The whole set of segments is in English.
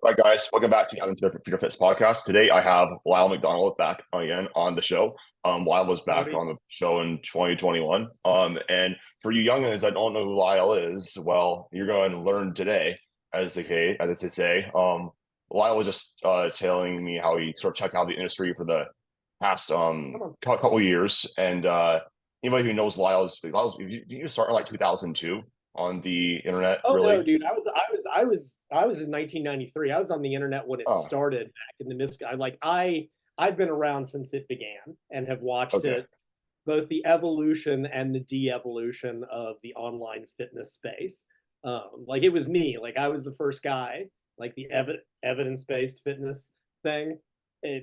All right, guys, welcome back to the Untitled Fitness podcast. Today, I have Lyle McDonald back again on the show. Lyle was back Howdy. on the show in 2021. And for you youngins that don't know who Lyle is, well, you're going to learn today, as they say. Lyle was just telling me how he sort of checked out the industry for the past Come on. couple of years. And anybody who knows Lyle's you started in like 2002 on the internet, Oh no, really? dude. I was in 1993. I was on the internet when it Oh, started back in the mis. I've been around since it began and have watched okay. it, both the evolution and the de-evolution of the online fitness space. Like it was me. Like I was the first guy, like the evidence-based fitness thing.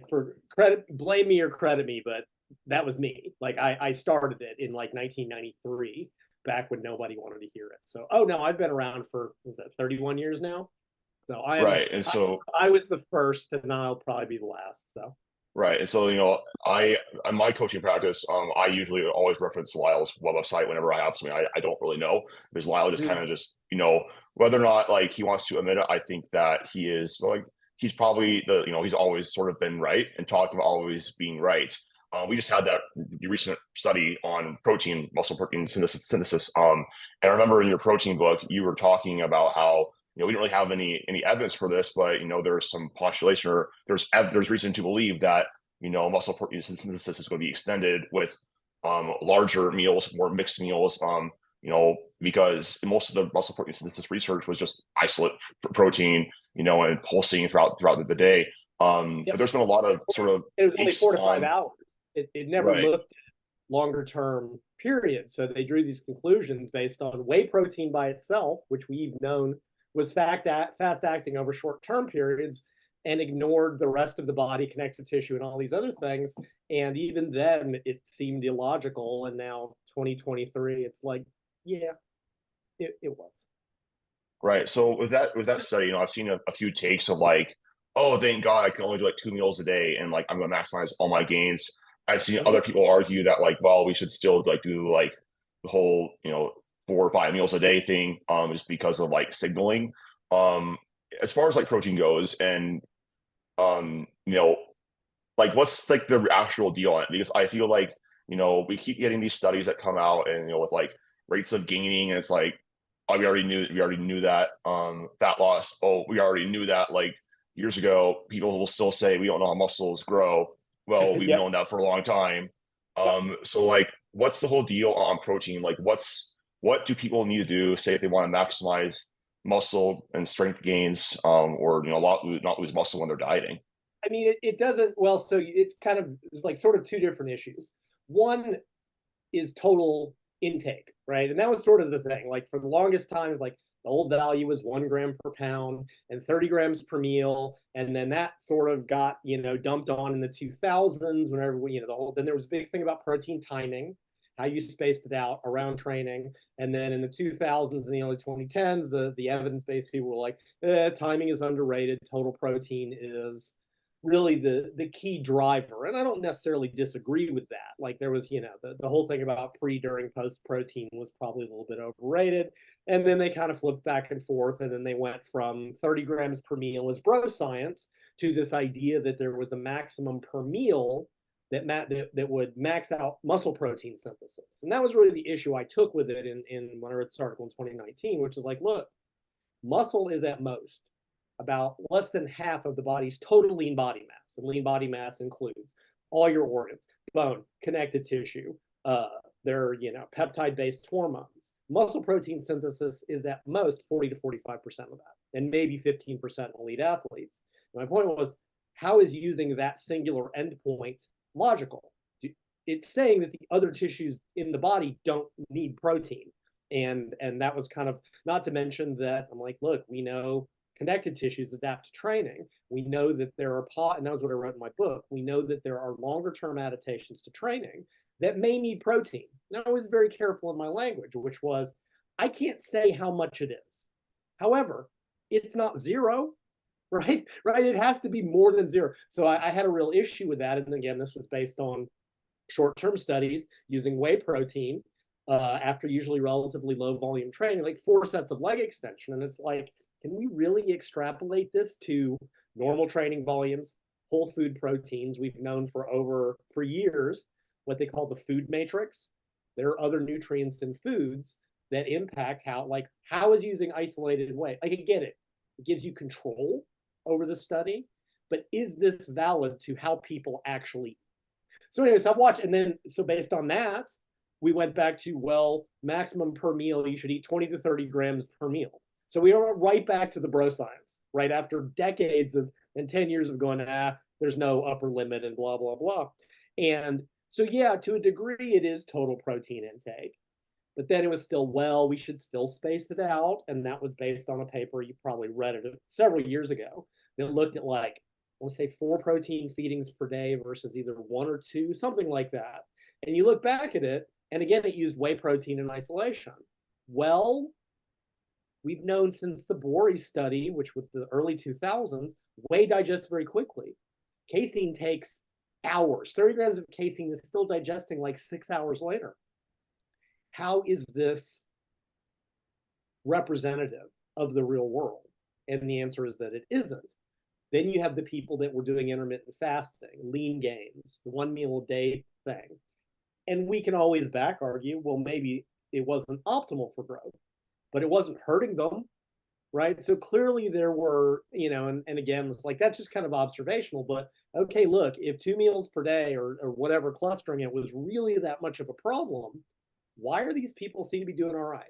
For credit, blame me or credit me, but that was me. Like I started it in like 1993, back when nobody wanted to hear it. So, oh no, I've been around for, was that 31 years now? So Right. And I, so I was the first, and I'll probably be the last. So, Right. And so, I in my coaching practice, I usually always reference Lyle's website whenever I have something I don't really know, because Lyle just kind mm, of just, whether or not like he wants to admit it, I think that he is like he's probably he's always sort of been right and talking about always being right. We just had that recent study on muscle protein synthesis. And I remember in your protein book, you were talking about how we don't really have any evidence for this, but there's some postulation or there's reason to believe that muscle protein synthesis is going to be extended with larger meals, more mixed meals. Because most of the muscle protein synthesis research was just isolate protein, and pulsing throughout the day. But yep. there's been a lot of sort of It was only takes 4 to 5 on. hours. It never Right. looked at longer term periods. So they drew these conclusions based on whey protein by itself, which we've known was fast acting over short term periods, and ignored the rest of the body, connective tissue, and all these other things. And even then, it seemed illogical. And now, 2023, it's like, yeah, it was. Right. So with that study, I've seen a few takes of like, oh, thank God I can only do like 2 meals a day and like I'm gonna maximize all my gains. I've seen Mhm. other people argue that like, well, we should still like do like the whole, 4 or 5 meals a day thing, just because of like signaling. Um, as far as like protein goes, and um, you know, like what's like the actual deal on it? Because I feel like, we keep getting these studies that come out and with like rates of gaining, and it's like, oh, we already knew that. Fat loss, oh, we already knew that like years ago. People will still say we don't know how muscles grow. Well, we've Yep. known that for a long time. Yep. So like what's the whole deal on protein? Like what do people need to do, say if they want to maximize muscle and strength gains, or not lose muscle when they're dieting? I mean, it doesn't, well, so it's like sort of two different issues. One is total intake, right? And that was sort of the thing. Like for the longest time, like the old value was 1 gram per pound and 30 grams per meal. And then that sort of got, dumped on in the 2000s whenever then there was a big thing about protein timing, how you spaced it out around training. And then in the 2000s and the early 2010s, the evidence-based people were like, timing is underrated. Total protein is really the key driver. And I don't necessarily disagree with that. Like there was, the whole thing about pre, during, post protein was probably a little bit overrated. And then they kind of flipped back and forth. And then they went from 30 grams per meal as bro science to this idea that there was a maximum per meal that would max out muscle protein synthesis. And that was really the issue I took with it in when I read this article in 2019, which is like, look, muscle is at most about less than half of the body's total lean body mass. And lean body mass includes all your organs, bone, connective tissue, their peptide-based hormones. Muscle protein synthesis is at most 40 to 45% of that, and maybe 15% in elite athletes. My point was, how is using that singular endpoint logical? It's saying that the other tissues in the body don't need protein. And that was kind of, not to mention that I'm like, look, we know connective tissues adapt to training. We know that there are and that was what I wrote in my book. We know that there are longer term adaptations to training that may need protein. And I was very careful in my language, which was, I can't say how much it is. However, it's not zero, right? Right? It has to be more than zero. So I had a real issue with that. And again, this was based on short-term studies using whey protein after usually relatively low volume training, like 4 sets of leg extension. And it's like, can we really extrapolate this to normal training volumes, whole food proteins? We've known for years what they call the food matrix. There are other nutrients in foods that impact how is using isolated whey. Like, I get it. It gives you control over the study, but is this valid to how people actually eat? So anyways, I've watched, and then so based on that, we went back to, well, maximum per meal, you should eat 20 to 30 grams per meal. So we are right back to the bro science, right? After decades of and 10 years of going, there's no upper limit and blah, blah, blah. And so, yeah, to a degree, it is total protein intake. But then it was still, well, we should still space it out. And that was based on a paper, you probably read it several years ago, that looked at like, let's say 4 protein feedings per day versus either 1 or 2, something like that. And you look back at it, and again, it used whey protein in isolation. Well, we've known since the Bori study, which was the early 2000s, whey digests very quickly. Casein takes hours. 30 grams of casein is still digesting like 6 hours later. How is this representative of the real world? And the answer is that it isn't. Then you have the people that were doing intermittent fasting, lean gains, the 1 meal a day thing. And we can always back argue, well, maybe it wasn't optimal for growth, but it wasn't hurting them, right? So clearly there were, and again, it's like, that's just kind of observational, but okay, look, if 2 meals per day or whatever, clustering it was really that much of a problem, why are these people seem to be doing all right?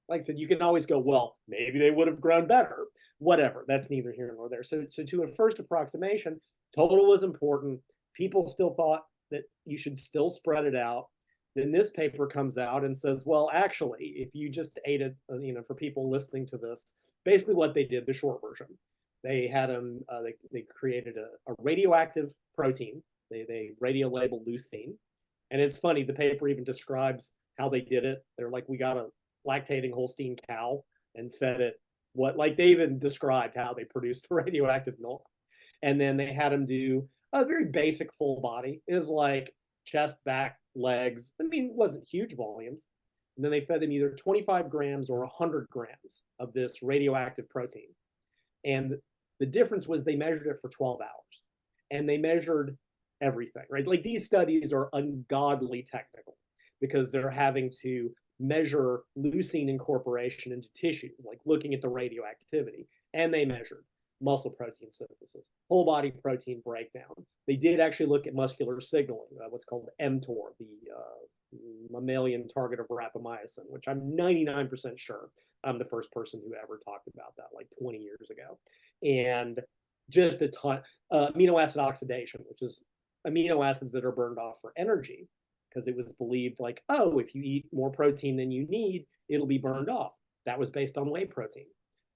Like I said, you can always go, well, maybe they would have grown better, whatever. That's neither here nor there. So to a first approximation, total was important. People still thought that you should still spread it out. Then this paper comes out and says, well, actually, if you just ate it, for people listening to this, basically what they did, the short version, they had them, they created a radioactive protein. They radio labeled leucine. And it's funny, the paper even describes how they did it. They're like, we got a lactating Holstein cow and fed it they even described how they produced the radioactive milk. And then they had them do a very basic full body. It was like chest, back, legs. I mean, it wasn't huge volumes. And then they fed them either 25 grams or 100 grams of this radioactive protein. And the difference was they measured it for 12 hours. And they measured everything, right? Like, these studies are ungodly technical because they're having to measure leucine incorporation into tissues, like looking at the radioactivity. And they measured muscle protein synthesis, whole body protein breakdown. They did actually look at muscular signaling, what's called mTOR, the mammalian target of rapamycin, which I'm 99% sure I'm the first person who ever talked about that, like 20 years ago. And just a ton, amino acid oxidation, which is amino acids that are burned off for energy, because it was believed like, oh, if you eat more protein than you need, it'll be burned off. That was based on whey protein.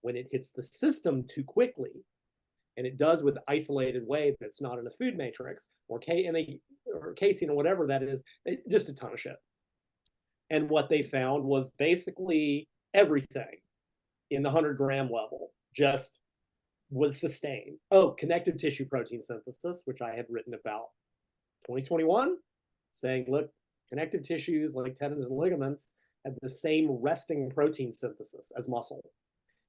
When it hits the system too quickly, and it does with isolated whey that's not in a food matrix, or casein or whatever that is, just a ton of shit. And what they found was basically everything in the 100-gram level just was sustained. Oh, connective tissue protein synthesis, which I had written about 2021, saying, look, connective tissues like tendons and ligaments have the same resting protein synthesis as muscle.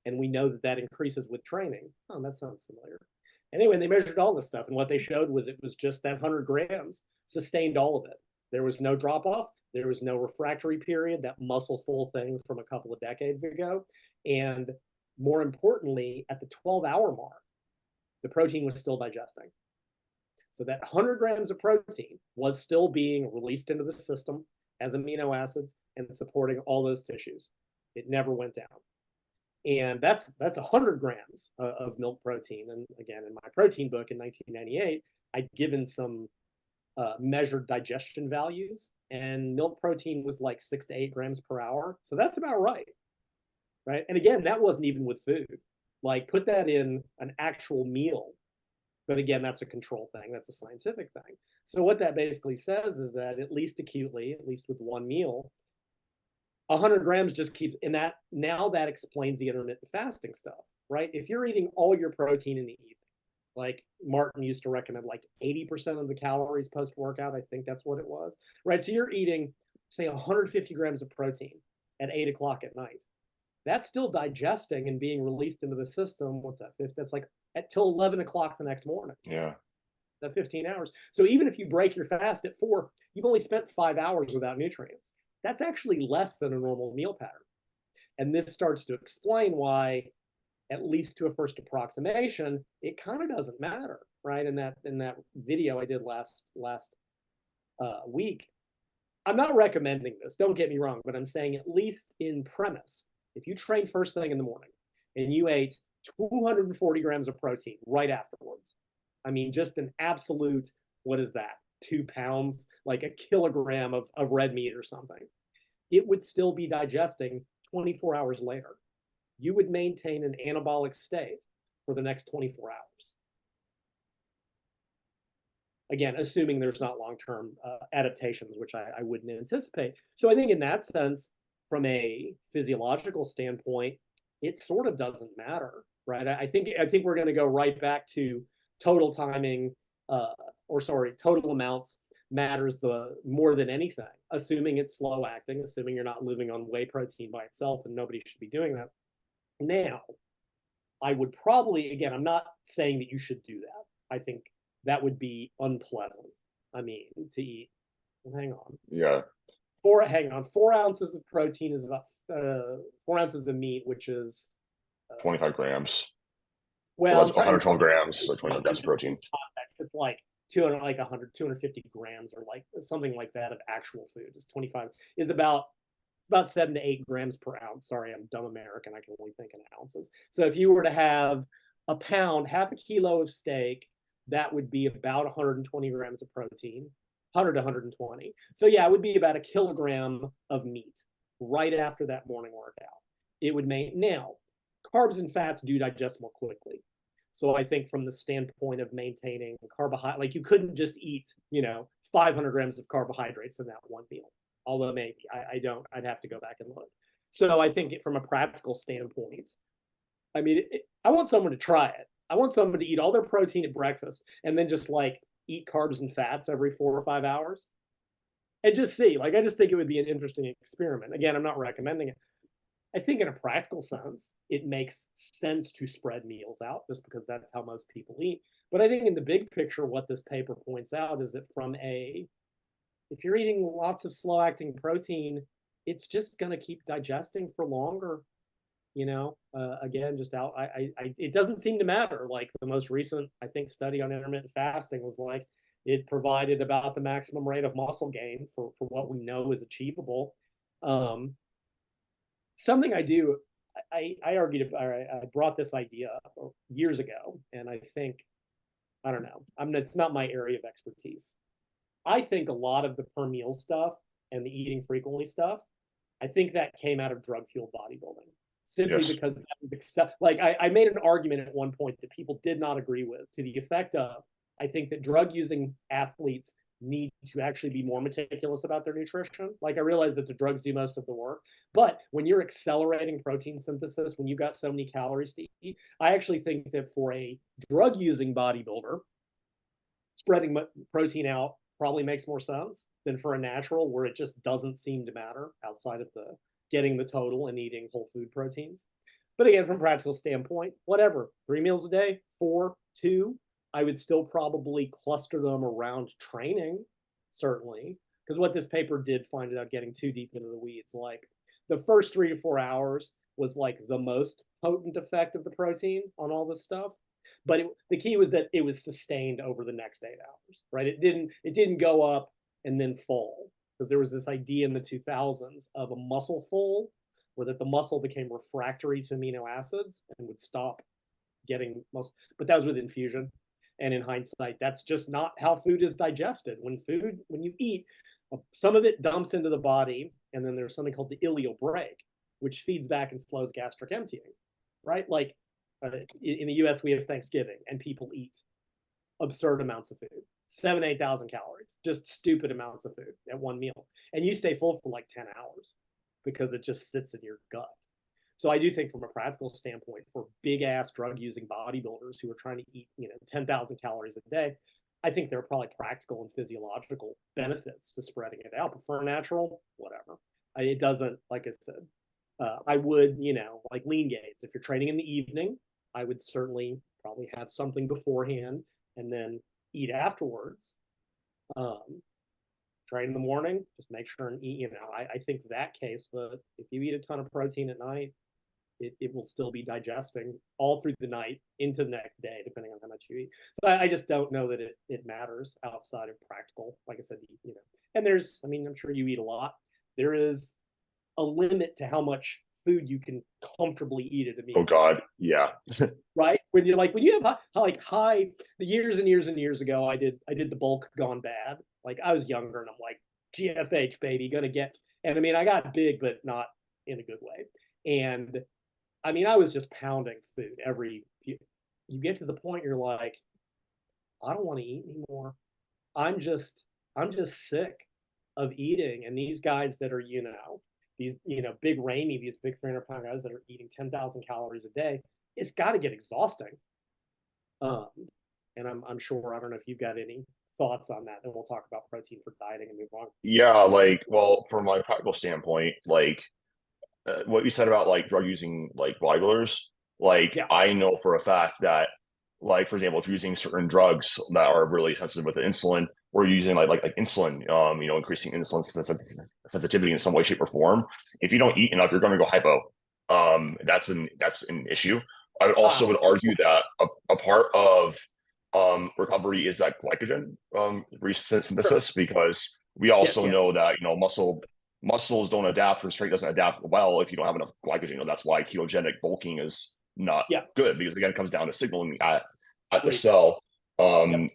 And we know that that increases with training. Oh, that sounds familiar. Anyway, they measured all this stuff, and what they showed was it was just that 100 grams sustained all of it. There was no drop off. There was no refractory period, that muscle full thing from a couple of decades ago. And more importantly, at the 12-hour mark, the protein was still digesting. So that 100 grams of protein was still being released into the system as amino acids and supporting all those tissues. It never went down. And that's 100 grams of milk protein. And again, in my protein book in 1998, I'd given some measured digestion values, and milk protein was like 6 to 8 grams per hour. So that's about right. Right. And again, that wasn't even with food. Like, put that in an actual meal. But again, that's a control thing. That's a scientific thing. So what that basically says is that, at least acutely, at least with one meal, 100 grams just keeps, and that now that explains the intermittent fasting stuff, right? If you're eating all your protein in the evening, like Martin used to recommend, like 80% of the calories post-workout, I think that's what it was, right? So you're eating, say, 150 grams of protein at 8 o'clock at night. that's still digesting and being released into the system. What's that? That's like at till 11 o'clock the next morning. Yeah. That 15 hours. So even if you break your fast at 4, you've only spent 5 hours without nutrients. That's actually less than a normal meal pattern. And this starts to explain why, at least to a first approximation, it kind of doesn't matter, right? In that video I did last week, I'm not recommending this, don't get me wrong, but I'm saying at least in premise, if you train first thing in the morning and you ate 240 grams of protein right afterwards, I mean, just an absolute, what is that? 2 pounds, like a kilogram of red meat or something. It would still be digesting 24 hours later. You would maintain an anabolic state for the next 24 hours. Again, assuming there's not long-term adaptations, which I wouldn't anticipate. So I think in that sense, from a physiological standpoint, it sort of doesn't matter, right? I think we're going to go right back to total timing, total amounts matters the more than anything, assuming it's slow acting, assuming you're not living on whey protein by itself, and nobody should be doing that. Now, I would probably, again, I'm not saying that you should do that. I think that would be unpleasant. I mean, to eat. Hang on. Yeah. 4 ounces of protein is about 4 ounces of meat, which is 25 grams. Well, that's 112 grams, so 25 grams of protein. It's like 250 grams or like something like that of actual food. It's 25 is about 7 to 8 grams per ounce. Sorry, I'm dumb American. I can only think in ounces. So if you were to have a pound, half a kilo of steak, that would be about 120 grams of protein, 100 to 120. So yeah, it would be about a kilogram of meat right after that morning workout. It would make, now, carbs and fats do digest more quickly. So I think from the standpoint of maintaining carbohydrate, like you couldn't just eat, 500 grams of carbohydrates in that one meal. Although maybe I don't, I'd have to go back and look. So I think from a practical standpoint, I mean, I want someone to try it. I want someone to eat all their protein at breakfast and then just like eat carbs and fats every 4 or 5 hours and just see. Like, I just think it would be an interesting experiment. Again, I'm not recommending it. I think in a practical sense, it makes sense to spread meals out just because that's how most people eat. But I think in the big picture, what this paper points out is that if you're eating lots of slow acting protein, it's just going to keep digesting for longer. Again, just out. It doesn't seem to matter. Like the most recent, I think, study on intermittent fasting was like it provided about the maximum rate of muscle gain for what we know is achievable. Something I do, I argued, I brought this idea up years ago, and I think, I don't know, it's not my area of expertise. I think a lot of the per meal stuff and the eating frequently stuff, I think that came out of drug fueled bodybuilding. Simply because that was I made an argument at one point that people did not agree with, to the effect of, I think that drug using athletes need to actually be more meticulous about their nutrition. Like, I realize that the drugs do most of the work, but when you're accelerating protein synthesis, when you've got so many calories to eat, I actually think that for a drug using bodybuilder, spreading protein out probably makes more sense than for a natural, where it just doesn't seem to matter outside of the getting the total and eating whole food proteins. But again, from a practical standpoint, whatever, 3 meals a day, 4, 2, I would still probably cluster them around training, certainly, because what this paper did find, without getting too deep into the weeds, like the first 3 to 4 hours was like the most potent effect of the protein on all this stuff. But the key was that it was sustained over the next 8 hours, right? It didn't go up and then fall, because there was this idea in the 2000s of a muscle full, where that the muscle became refractory to amino acids and would stop getting muscle. But that was with infusion. And in hindsight, that's just not how food is digested. When you eat, some of it dumps into the body, and then there's something called the ileal brake, which feeds back and slows gastric emptying, right? Like in the US, we have Thanksgiving, and people eat absurd amounts of food, 7,000 to 8,000 calories, just stupid amounts of food at one meal. And you stay full for like 10 hours because it just sits in your gut. So I do think from a practical standpoint, for big ass drug using bodybuilders who are trying to eat, 10,000 calories a day, I think there are probably practical and physiological benefits to spreading it out. But for a natural, whatever. It doesn't, like I said, I would, like lean gains. If you're training in the evening, I would certainly probably have something beforehand and then eat afterwards. Train in the morning, just make sure and eat, I think that case, but if you eat a ton of protein at night, it will still be digesting all through the night into the next day, depending on how much you eat. So I just don't know that it matters outside of practical, like I said, and there's, I'm sure you eat a lot. There is a limit to how much food you can comfortably eat at a meal. Oh God, yeah. Right? When you have high years and years and years ago, I did the bulk gone bad. Like I was younger and I'm like, GFH baby, gonna get, and I got big, but not in a good way. And I was just pounding food you get to the point you're like, I don't want to eat anymore. I'm just sick of eating. And these guys that are, these, big Ramey, these big 300-pound guys that are eating 10,000 calories a day, it's got to get exhausting. And I'm sure, I don't know if you've got any thoughts on that, and we'll talk about protein for dieting and move on. Yeah, well, from my practical standpoint, what you said about drug using bodybuilders, Yeah. I know for a fact that for example, if you're using certain drugs that are really sensitive with the insulin, or using like insulin, increasing insulin sensitivity in some way, shape, or form, if you don't eat enough, you're going to go hypo. That's an issue. I would also would argue that a part of recovery is that glycogen resynthesis, because we also know that muscles don't adapt, or strength doesn't adapt well if you don't have enough glycogen. That's why ketogenic bulking is not good, because again, it comes down to signaling at the cell. And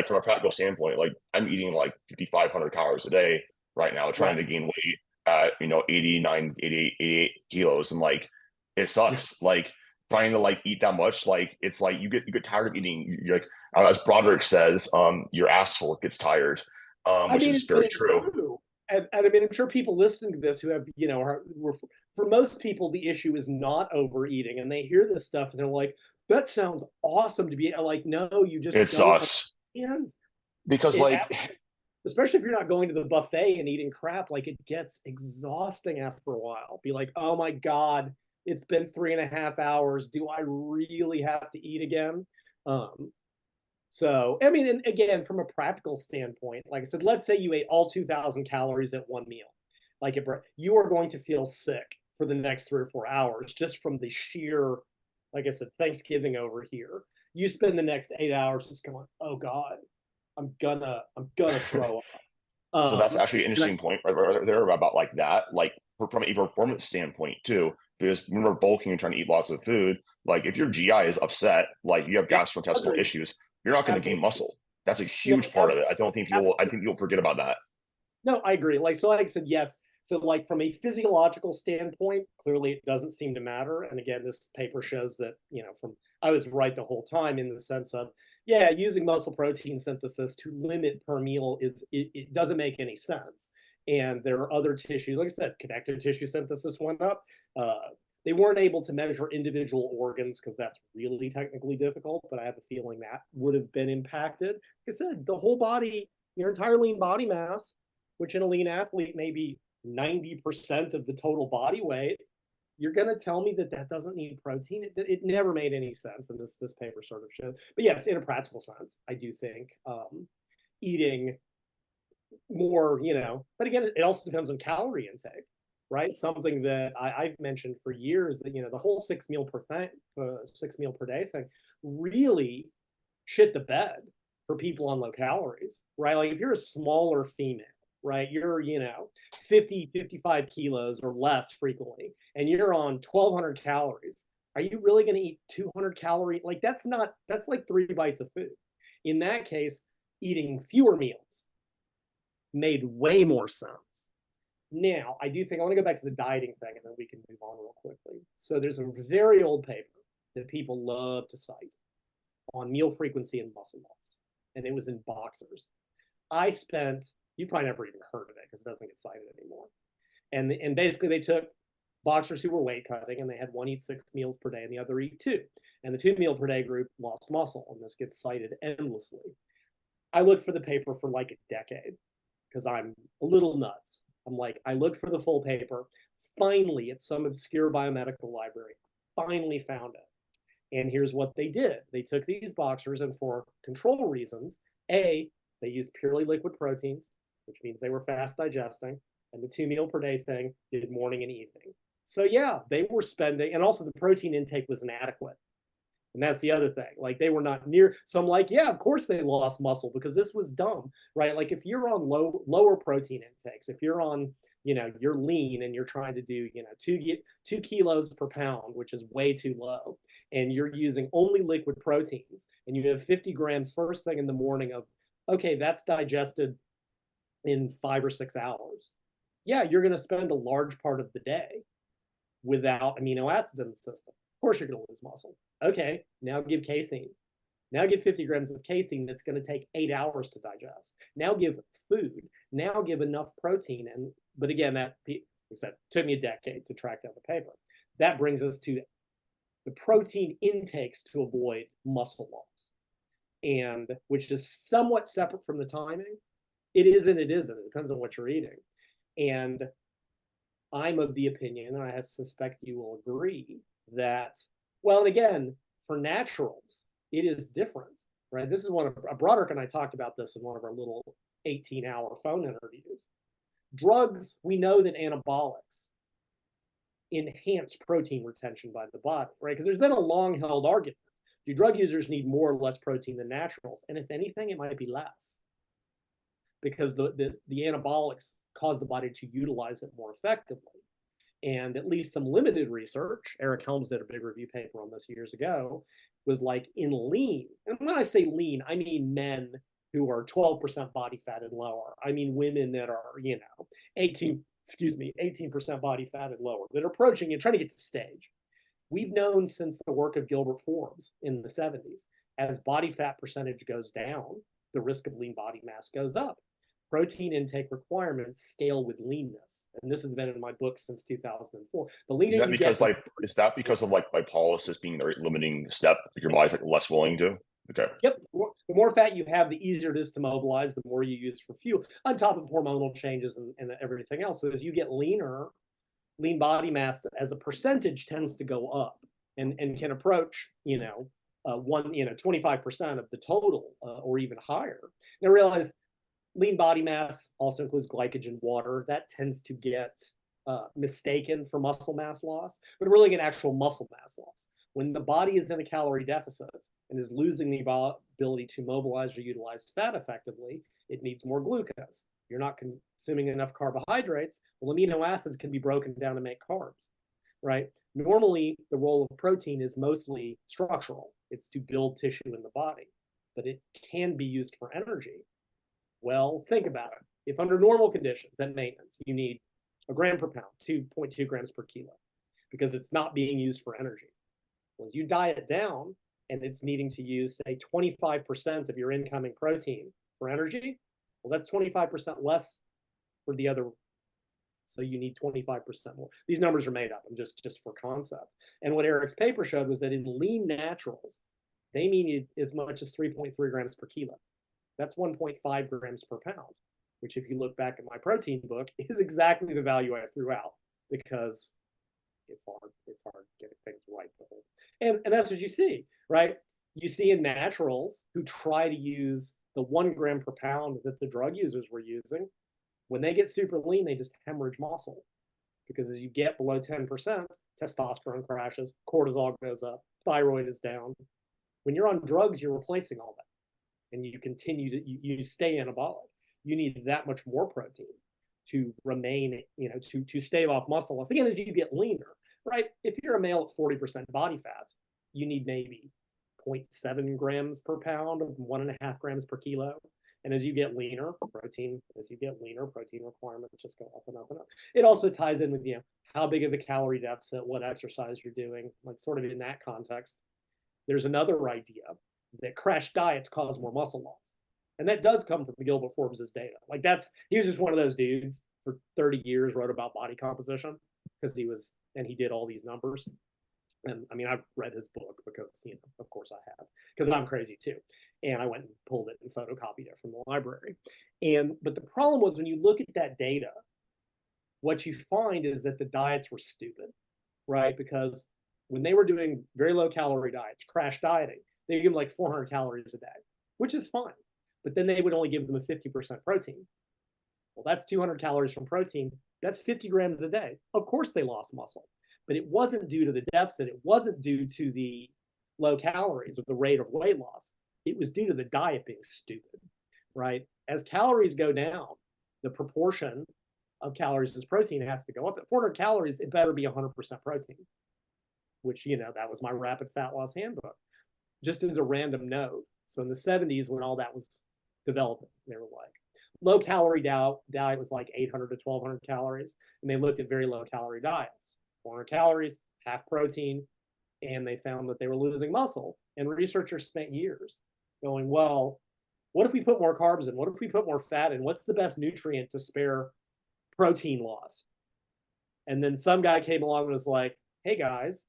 from a practical standpoint, I'm eating 5,500 calories a day right now, trying to gain weight at 89, 88, 88 kilos, and it sucks. Trying to eat that much, it's you get tired of eating. You're as Broderick says, your asshole gets tired, which is very true. And I'm sure people listening to this who have, for most people, the issue is not overeating, and they hear this stuff and they're like, that sounds awesome to be like, no, you just it sucks. And because especially if you're not going to the buffet and eating crap, it gets exhausting after a while. Be like, oh my God, it's been 3.5 hours. Do I really have to eat again? So, and again, from a practical standpoint, like I said, let's say you ate all 2,000 calories at one meal. You are going to feel sick for the next 3 or 4 hours just from the sheer, like I said, Thanksgiving over here. You spend the next 8 hours just going, oh God, I'm gonna throw up. So that's actually an interesting point right there about that. From a performance standpoint too, because when we're bulking and trying to eat lots of food, if your GI is upset, you have gastrointestinal issues, you're not going to gain muscle. That's a huge part of it. I think people forget about that. No, I agree. Like I said, yes. So from a physiological standpoint, clearly it doesn't seem to matter. And again, this paper shows that, I was right the whole time in the sense of, using muscle protein synthesis to limit per meal it doesn't make any sense. And there are other tissues, like I said, connective tissue synthesis went up. They weren't able to measure individual organs because that's really technically difficult, but I have a feeling that would have been impacted. Like I said, the whole body, your entire lean body mass, which in a lean athlete may be 90% of the total body weight, you're going to tell me that doesn't need protein? It never made any sense, and this paper sort of showed. But yes, in a practical sense, I do think eating more, but again, it also depends on calorie intake, right? Something that I've mentioned for years, that the whole 6 meal per day thing really shit the bed for people on low calories, right? If you're a smaller female, right, you're 50, 55 kilos or less frequently, and you're on 1,200 calories, are you really going to eat 200 calories? That's like 3 bites of food. In that case, eating fewer meals made way more sense. Now, I do think I want to go back to the dieting thing, and then we can move on real quickly. So there's a very old paper that people love to cite on meal frequency and muscle loss, and it was in boxers. You probably never even heard of it because it doesn't get cited anymore. And basically they took boxers who were weight cutting, and they had one eat 6 meals per day and the other eat 2. And the 2 meal per day group lost muscle, and this gets cited endlessly. I looked for the paper for a decade because I'm a little nuts. I looked for the full paper, finally, at some obscure biomedical library, finally found it. And here's what they did. They took these boxers, and for control reasons, A, they used purely liquid proteins, which means they were fast digesting, and the 2 meal per day thing did morning and evening. So yeah, they were spending, and also the protein intake was inadequate. And that's the other thing. Like they were not near. So I'm like, yeah, of course they lost muscle because this was dumb, right? Like if you're on lower protein intakes, if you're on, you're lean and you're trying to do, 2 kilos per pound, which is way too low, and you're using only liquid proteins, and you have 50 grams first thing in the morning of, okay, that's digested in 5 or 6 hours. Yeah, you're going to spend a large part of the day without amino acids in the system. Of course, you're going to lose muscle. Okay, now give casein. Now give 50 grams of casein that's going to take 8 hours to digest. Now give food. Now give enough protein. But again, that, like I said, took me a decade to track down the paper. That brings us to the protein intakes to avoid muscle loss, and which is somewhat separate from the timing. It isn't. It depends on what you're eating. And I'm of the opinion, and I suspect you will agree, that, well, and again, for naturals, it is different, right? This is Broderick and I talked about this in one of our little 18-hour phone interviews. Drugs, we know that anabolics enhance protein retention by the body, right? Because there's been a long-held argument. Do drug users need more or less protein than naturals? And if anything, it might be less, because the anabolics cause the body to utilize it more effectively. And at least some limited research, Eric Helms did a big review paper on this years ago, was like in lean. And when I say lean, I mean men who are 12% body fat and lower. I mean women that are, 18% body fat and lower, that are approaching and trying to get to stage. We've known since the work of Gilbert Forbes in the 70s, as body fat percentage goes down, the risk of lean body mass goes up. Protein intake requirements scale with leanness, and this has been in my book since 2004. The leaner Is that you because get, is that because of like lipolysis being the limiting step? Like your body's like less willing to? Okay. Yep. The more fat you have, the easier it is to mobilize, the more you use for fuel, on top of hormonal changes and everything else. So as you get leaner, lean body mass as a percentage tends to go up and can approach, 25% of the total or even higher. Now realize lean body mass also includes glycogen, water. That tends to get mistaken for muscle mass loss, but really get actual muscle mass loss. When the body is in a calorie deficit and is losing the ability to mobilize or utilize fat effectively, it needs more glucose. You're not consuming enough carbohydrates. Well, amino acids can be broken down to make carbs, right? Normally, the role of protein is mostly structural. It's to build tissue in the body, but it can be used for energy. Well, think about it. If under normal conditions at maintenance, you need a gram per pound, 2.2 grams per kilo, because it's not being used for energy. Well, you diet down and it's needing to use, say, 25% of your incoming protein for energy, well, that's 25% less for the other. So you need 25% more. These numbers are made up, and just for concept. And what Eric's paper showed was that in lean naturals, they need as much as 3.3 grams per kilo. That's 1.5 grams per pound, which if you look back at my protein book, is exactly the value I threw out, because it's hard getting things right. And that's what you see, right? You see in naturals who try to use the 1 gram per pound that the drug users were using. When they get super lean, they just hemorrhage muscle, because as you get below 10%, testosterone crashes, cortisol goes up, thyroid is down. When you're on drugs, you're replacing all that, and you continue to you stay anabolic. You need that much more protein to remain, to stave off muscle loss. Again, as you get leaner, right? If you're a male at 40% body fat, you need maybe 0.7 grams per pound, 1.5 grams per kilo. And as you get leaner, protein requirements just go up and up and up. It also ties in with, how big of a calorie deficit, what exercise you're doing, like sort of in that context. There's another idea that crash diets cause more muscle loss. And that does come from Gilbert Forbes' data. Like he was just one of those dudes for 30 years, wrote about body composition because he did all these numbers. And I mean, I've read his book because, of course I have, because I'm crazy too. And I went and pulled it and photocopied it from the library. But the problem was, when you look at that data, what you find is that the diets were stupid, right? Because when they were doing very low calorie diets, crash dieting, they give them like 400 calories a day, which is fine. But then they would only give them a 50% protein. Well, that's 200 calories from protein. That's 50 grams a day. Of course they lost muscle, but it wasn't due to the deficit. It wasn't due to the low calories or the rate of weight loss. It was due to the diet being stupid, right? As calories go down, the proportion of calories as protein has to go up. At 400 calories, it better be 100% protein, which, that was my rapid fat loss handbook. Just as a random note. So in the 70s, when all that was developing, they were like, low calorie diet was like 800 to 1200 calories. And they looked at very low calorie diets, 400 calories, half protein, and they found that they were losing muscle. And researchers spent years going, well, what if we put more carbs in? What if we put more fat in? What's the best nutrient to spare protein loss? And then some guy came along and was like, hey guys,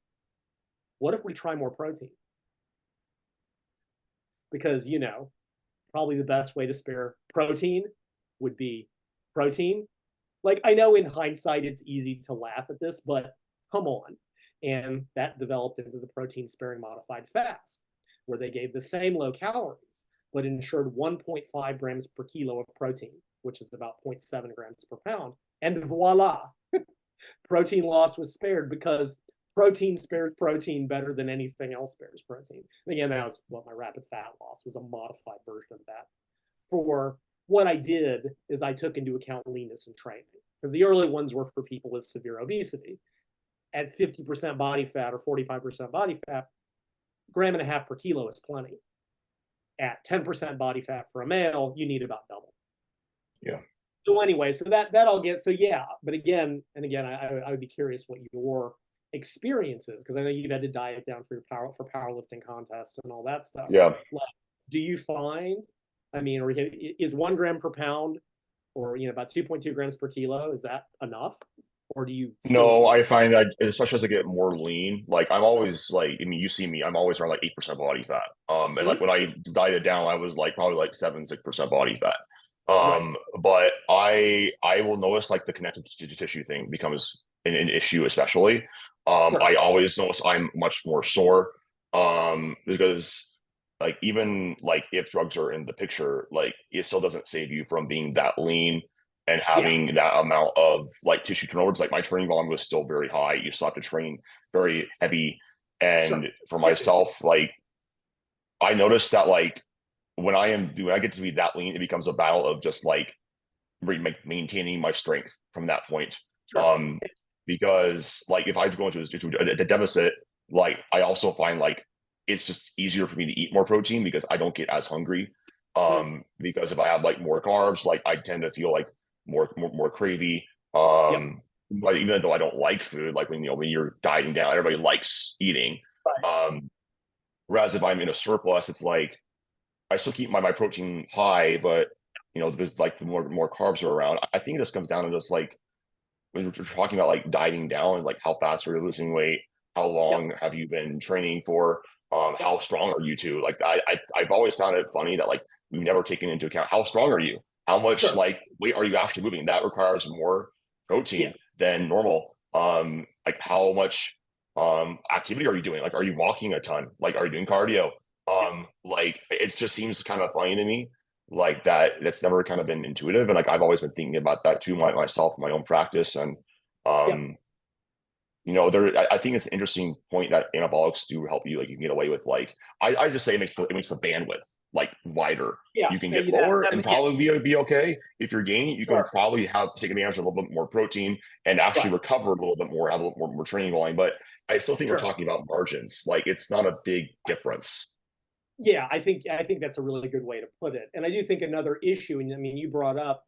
what if we try more protein? Because, probably the best way to spare protein would be protein. Like, I know in hindsight, it's easy to laugh at this, but come on. And that developed into the protein sparing modified fast, where they gave the same low calories, but ensured 1.5 grams per kilo of protein, which is about 0.7 grams per pound. And voila, protein loss was spared because protein spares protein better than anything else spares protein. And again, that was what my rapid fat loss was, a modified version of that. For what I did is I took into account leanness and training, because the early ones were for people with severe obesity. At 50% body fat or 45% body fat, 1.5 grams per kilo is plenty. At 10% body fat for a male, you need about double. Yeah. So anyway, so that I'll get. So yeah, but again, I would be curious what your experiences, because I know you've had to diet down for powerlifting contests and all that stuff. Yeah. Like, do you find, or is 1 gram per pound, or about 2.2 grams per kilo, is that enough? Or do you No, I find that especially as I get more lean, like I'm always like, you see me, I'm always around like 8% body fat. And like when I dieted down, I was like probably like 6% body fat. But I will notice like the connective tissue thing becomes an issue, especially. I always notice I'm much more sore. Because like even like if drugs are in the picture, like it still doesn't save you from being that lean and having that amount of like tissue turnover. It's like my training volume was still very high. You still have to train very heavy. And for myself, like I noticed that like when I get to be that lean, it becomes a battle of just like maintaining my strength from that point. Because like if I go into a deficit, like I also find like it's just easier for me to eat more protein because I don't get as hungry. Because if I have like more carbs, like I tend to feel like more cravey. But even though I don't like food, like when you're dieting down, everybody likes eating. Whereas if I'm in a surplus, it's like I still keep my protein high, but there's like the more carbs are around. I think it just comes down to just like when we're talking about like dieting down, like how fast are you losing weight, how long have you been training for, how strong are you too? Like I've always found it funny that like we've never taken into account how strong are you, how much like weight are you actually moving. That requires more protein than normal. Like how much activity are you doing? Like are you walking a ton? Like are you doing cardio? Like it just seems kind of funny to me, like that's never kind of been intuitive. And like I've always been thinking about that too, myself, my own practice. And I think it's an interesting point that anabolics do help you. Like you can get away with like I just say it makes the bandwidth like wider. You can get lower and probably be okay. If you're gaining, you can probably take advantage of a little bit more protein and actually recover a little bit more, have a little more training volume. But I still think we're talking about margins. Like it's not a big difference. Yeah, I think that's a really good way to put it. And I do think another issue, and you brought up,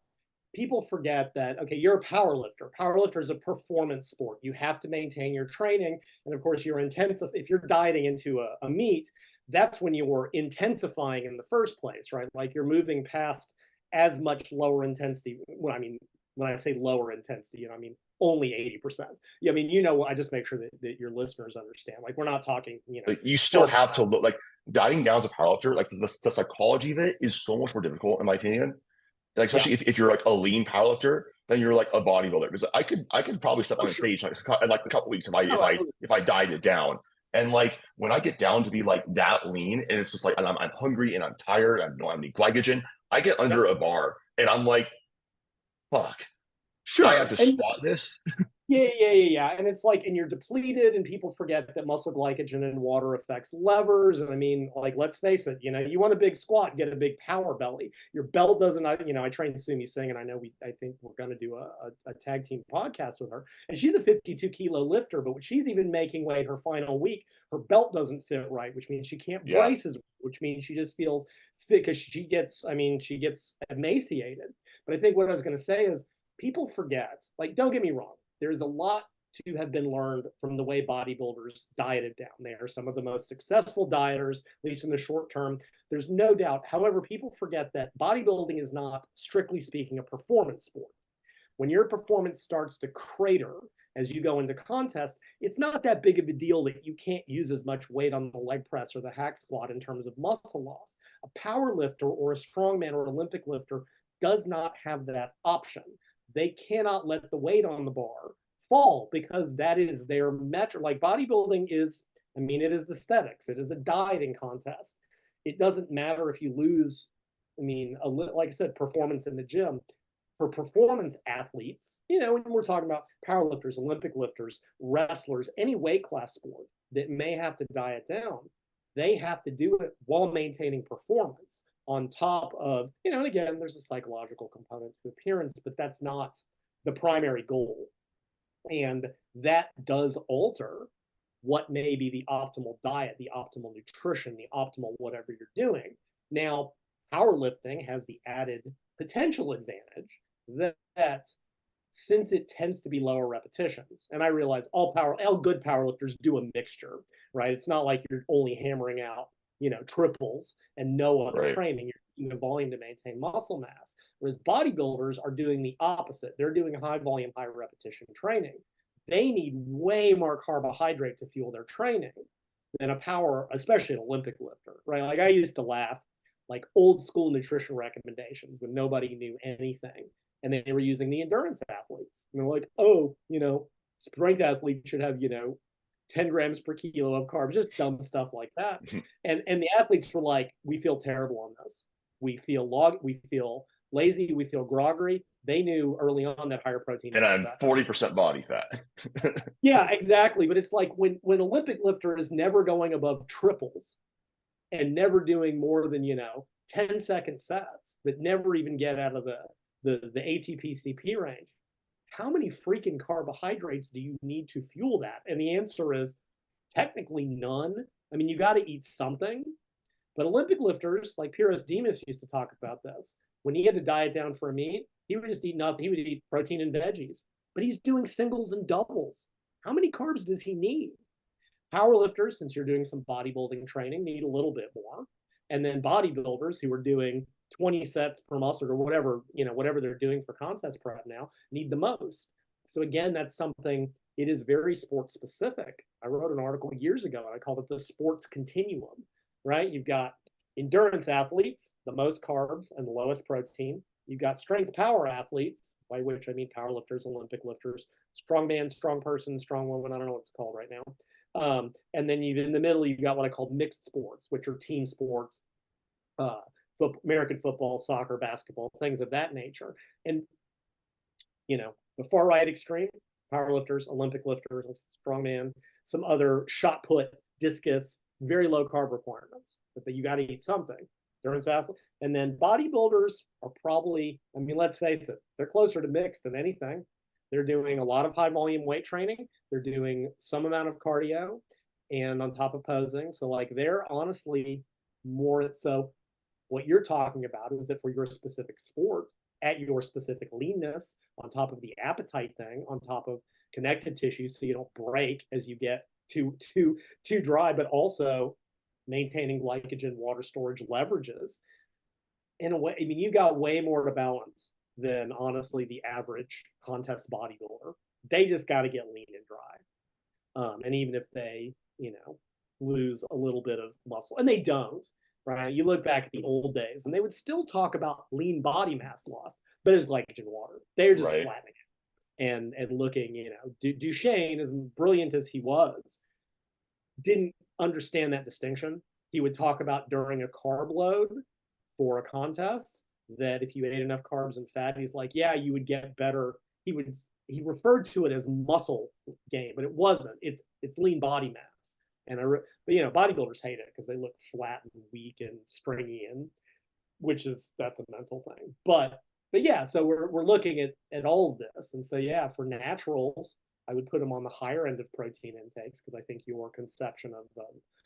people forget that, okay, you're a power lifter. Power lifter is a performance sport. You have to maintain your training. And of course, if you're dieting into a meet, that's when you're intensifying in the first place, right? Like you're moving past as much lower intensity. When I say lower intensity, I mean only 80%. I just make sure that your listeners understand. Like we're not talking, like you still have to look like dieting down as a powerlifter. Like the psychology of it is so much more difficult, in my opinion. Like especially if you're like a lean powerlifter, then you're like a bodybuilder. Because I could probably step Oh, on a sure. stage in like a couple weeks if I if Oh, I absolutely. if I diet it down. And like when I get down to be like that lean, and it's just like, and I'm hungry and I'm tired, I don't have any glycogen, I get Yep. under a bar and I'm like, fuck, I have Sure. to And squat this. yeah. And it's like, and you're depleted, and people forget that muscle glycogen and water affects levers. And I mean, like, let's face it, you want a big squat, get a big power belly. Your belt doesn't, I trained Sumi Singh, and I think we're going to do a tag team podcast with her. And she's a 52 kilo lifter, but when she's even making weight her final week, her belt doesn't fit right, which means she can't Yeah. brace as well, which means she just feels thick because she gets emaciated. But I think what I was going to say is people forget, like, don't get me wrong, there's a lot to have been learned from the way bodybuilders dieted down. They are some of the most successful dieters, at least in the short term. There's no doubt. However, people forget that bodybuilding is not, strictly speaking, a performance sport. When your performance starts to crater as you go into contests, it's not that big of a deal that you can't use as much weight on the leg press or the hack squat in terms of muscle loss. A power lifter or a strongman or Olympic lifter does not have that option. They cannot let the weight on the bar fall because that is their metric. Like bodybuilding is, it is aesthetics. It is a dieting contest. It doesn't matter if you lose, like I said, performance in the gym. For performance athletes, when we're talking about powerlifters, Olympic lifters, wrestlers, any weight class sport that may have to diet down, they have to do it while maintaining performance on top of, and again, there's a psychological component to appearance, but that's not the primary goal. And that does alter what may be the optimal diet, the optimal nutrition, the optimal whatever you're doing. Now, powerlifting has the added potential advantage that since it tends to be lower repetitions, and I realize all good powerlifters do a mixture, right? It's not like you're only hammering out, triples and no other Right. training. You're using the volume to maintain muscle mass. Whereas bodybuilders are doing the opposite. They're doing high volume, high repetition training. They need way more carbohydrate to fuel their training than a power, especially an Olympic lifter, right? Like I used to laugh, like old school nutrition recommendations when nobody knew anything. And they were using the endurance athletes. And they're like, oh, strength athletes should have, 10 grams per kilo of carbs, just dumb stuff like that. And the athletes were like, we feel terrible on this. We feel lazy, we feel groggy. They knew early on that higher protein And was I'm better. 40% body fat. Yeah, exactly. But it's like when Olympic lifter is never going above triples and never doing more than 10-second sets that never even get out of the ATP CP range. How many freaking carbohydrates do you need to fuel that? And the answer is technically none. You got to eat something. But Olympic lifters like Pyrrhus Demas used to talk about this. When he had to diet down for a meet, he would just eat nothing. He would eat protein and veggies. But he's doing singles and doubles. How many carbs does he need? Powerlifters, since you're doing some bodybuilding training, need a little bit more. And then bodybuilders who are doing 20 sets per muscle or whatever they're doing for contest prep now, need the most. So again, that's something, it is very sport specific. I wrote an article years ago and I called it the sports continuum, right? You've got endurance athletes, the most carbs and the lowest protein. You've got strength power athletes, by which I mean powerlifters, Olympic lifters, strong man, strong person, strong woman. I don't know what it's called right now. And then in the middle, you've got what I call mixed sports, which are team sports, American football, soccer, basketball, things of that nature. And, the far right extreme, powerlifters, Olympic lifters, strongman, some other shot put, discus, very low carb requirements, but you got to eat something. Endurance athlete. And then bodybuilders are probably, let's face it, they're closer to mixed than anything. They're doing a lot of high volume weight training. They're doing some amount of cardio and on top of posing. So like they're honestly more so what you're talking about is that for your specific sport, at your specific leanness, on top of the appetite thing, on top of connective tissue so you don't break as you get too dry, but also maintaining glycogen water storage leverages. In a way, you got way more to balance than honestly the average contest bodybuilder. They just got to get lean and dry. And even if they, lose a little bit of muscle, and they don't, right? You look back at the old days and they would still talk about lean body mass loss, but it's glycogen water. They're just Right. flattening it and looking, Duchesne, as brilliant as he was, didn't understand that distinction. He would talk about during a carb load for a contest that if you ate enough carbs and fat, he's like, yeah, you would get better. He referred to it as muscle gain, but it wasn't. It's lean body mass. But bodybuilders hate it because they look flat and weak and stringy, and that's a mental thing. But yeah, so we're looking at all of this, and so yeah, for naturals, I would put them on the higher end of protein intakes because I think your conception of